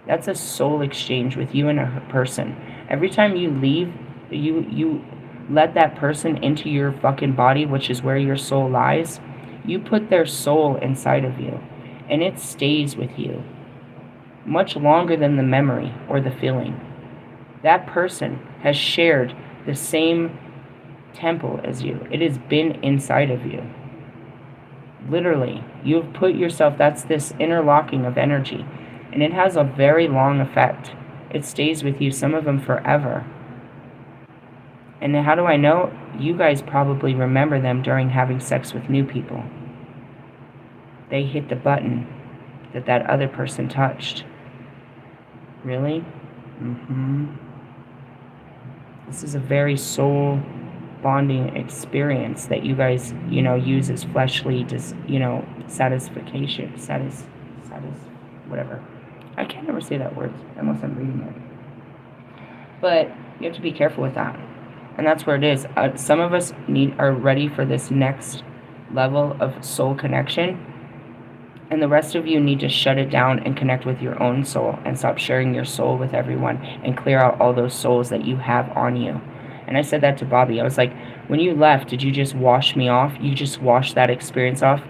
That's a soul exchange with you and a person. Every time you leave, you let that person into your fucking body, which is where your soul lies. You put their soul inside of you, and it stays with you much longer than the memory or the feeling. That person has shared the same temple as you. It has been inside of you. Literally, you've put yourself, that's this interlocking of energy, and it has a very long effect. It stays with you, some of them forever. And how do I know? You guys probably remember them during having sex with new people. They hit the button that other person touched. Really? This is a very soul bonding experience that you guys, use as fleshly, satisfaction, whatever. I can't ever say that word unless I'm reading it. But you have to be careful with that. And that's where it is. Some of us are ready for this next level of soul connection. And the rest of you need to shut it down and connect with your own soul and stop sharing your soul with everyone and clear out all those souls that you have on you. And I said that to Bobby. I was like, when you left, did you just wash me off? You just washed that experience off?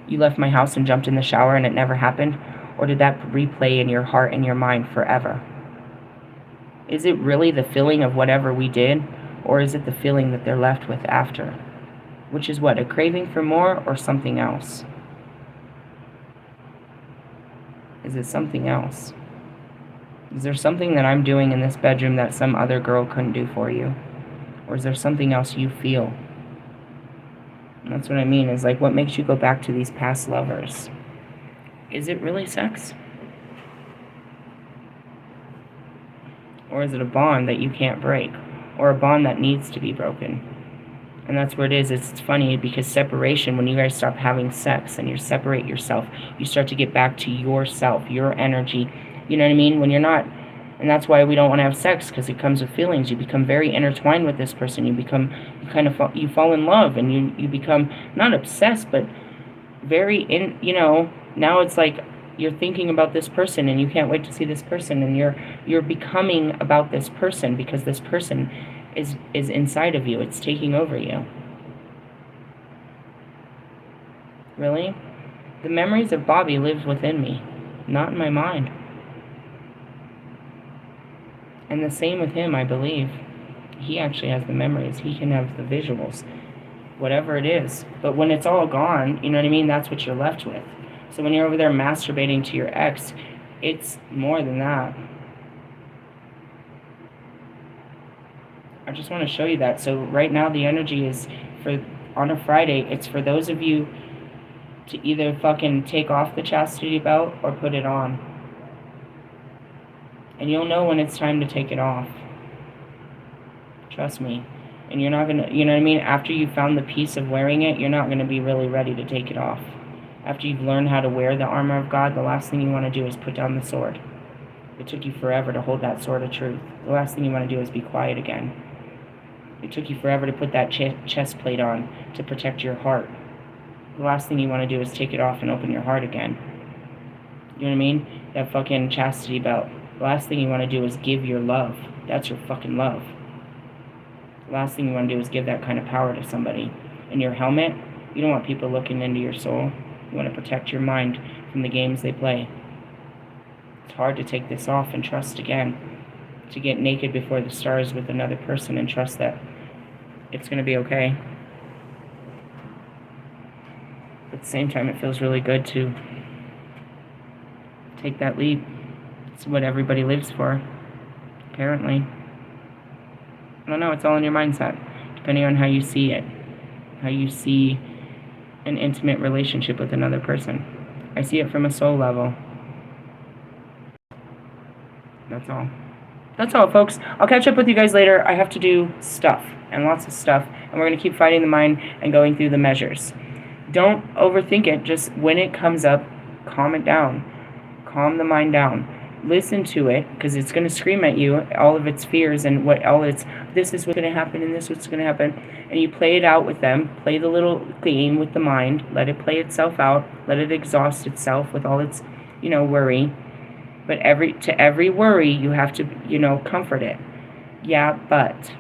You left my house and jumped in the shower and it never happened? Or did that replay in your heart and your mind forever? Is it really the feeling of whatever we did? Or is it the feeling that they're left with after? Which is what, a craving for more or something else? Is it something else? Is there something that I'm doing in this bedroom that some other girl couldn't do for you? Or is there something else you feel? And that's what I mean, is like, what makes you go back to these past lovers? Is it really sex? Or is it a bond that you can't break? Or a bond that needs to be broken? And that's where it is. It's funny because separation, when you guys stop having sex and you separate yourself, you start to get back to yourself, your energy, You know what I mean? When you're not, and that's why we don't want to have sex, because it comes with feelings. You become very intertwined with this person. You fall in love, and you become not obsessed, but very now it's like you're thinking about this person, and you can't wait to see this person, and you're becoming about this person, because this person is inside of you. It's taking over you. Really? The memories of Bobby live within me, not in my mind. And the same with him, I believe. He actually has the memories. He can have the visuals. Whatever it is. But when it's all gone, you know what I mean? That's what you're left with. So when you're over there masturbating to your ex, it's more than that. I just want to show you that. So right now the energy is on a Friday, it's for those of you to either fucking take off the chastity belt or put it on. And you'll know when it's time to take it off. Trust me. And you're not gonna, you know what I mean? After you've found the peace of wearing it, you're not gonna be really ready to take it off. After you've learned how to wear the armor of God, the last thing you want to do is put down the sword. It took you forever to hold that sword of truth. The last thing you want to do is be quiet again. It took you forever to put that chest plate on to protect your heart. The last thing you want to do is take it off and open your heart again. You know what I mean? That fucking chastity belt. The last thing you want to do is give your love. That's your fucking love. The last thing you want to do is give that kind of power to somebody. And your helmet, you don't want people looking into your soul. You want to protect your mind from the games they play. It's hard to take this off and trust again. To get naked before the stars with another person and trust that it's going to be okay. At the same time, it feels really good to take that leap. It's what everybody lives for, apparently. I don't know, it's all in your mindset, depending on how you see it, how you see an intimate relationship with another person. I see it from a soul level. That's all. That's all, folks. I'll catch up with you guys later. I have to do stuff, and lots of stuff, and we're going to keep fighting the mind and going through the measures. Don't overthink it. Just when it comes up, calm it down. Calm the mind down. Listen to it, because it's going to scream at you all of its fears and this is what's going to happen and this is what's going to happen. And you play it out with them. Play the little game with the mind. Let it play itself out. Let it exhaust itself with all its, worry. But to every worry, you have to, comfort it. Yeah, but.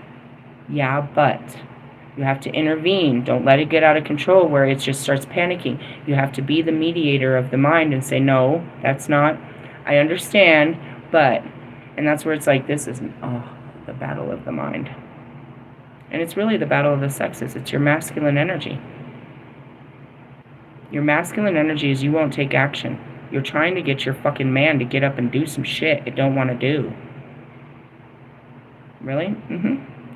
You have to intervene. Don't let it get out of control where it just starts panicking. You have to be the mediator of the mind and say, no, that's not, I understand, but, and that's where it's like, this is, the battle of the mind. And it's really the battle of the sexes. It's your masculine energy. Your masculine energy is you won't take action. You're trying to get your fucking man to get up and do some shit it don't want to do. Really?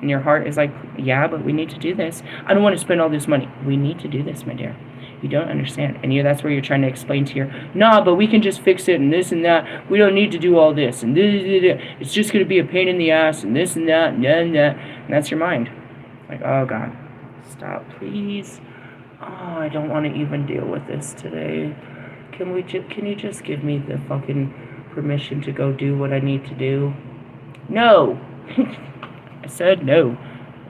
And your heart is like, yeah, but we need to do this. I don't want to spend all this money. We need to do this, my dear. You don't understand. And that's where you're trying to explain to no, but we can just fix it and this and that. We don't need to do all this. And it's just going to be a pain in the ass and this and that. And that's your mind. Like, oh, God. Stop, please. Oh, I don't want to even deal with this today. Can you just give me the fucking permission to go do what I need to do? No. I said no.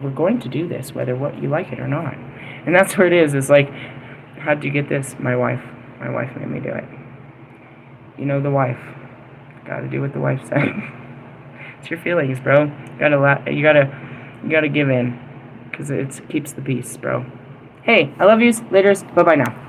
We're going to do this, whether you like it or not. And that's where it is. It's like, how'd you get this? My wife. My wife made me do it. The wife. Gotta do what the wife said. It's your feelings, bro. You gotta give in. Because it keeps the peace, bro. Hey, I love yous. Laters. Bye-bye now.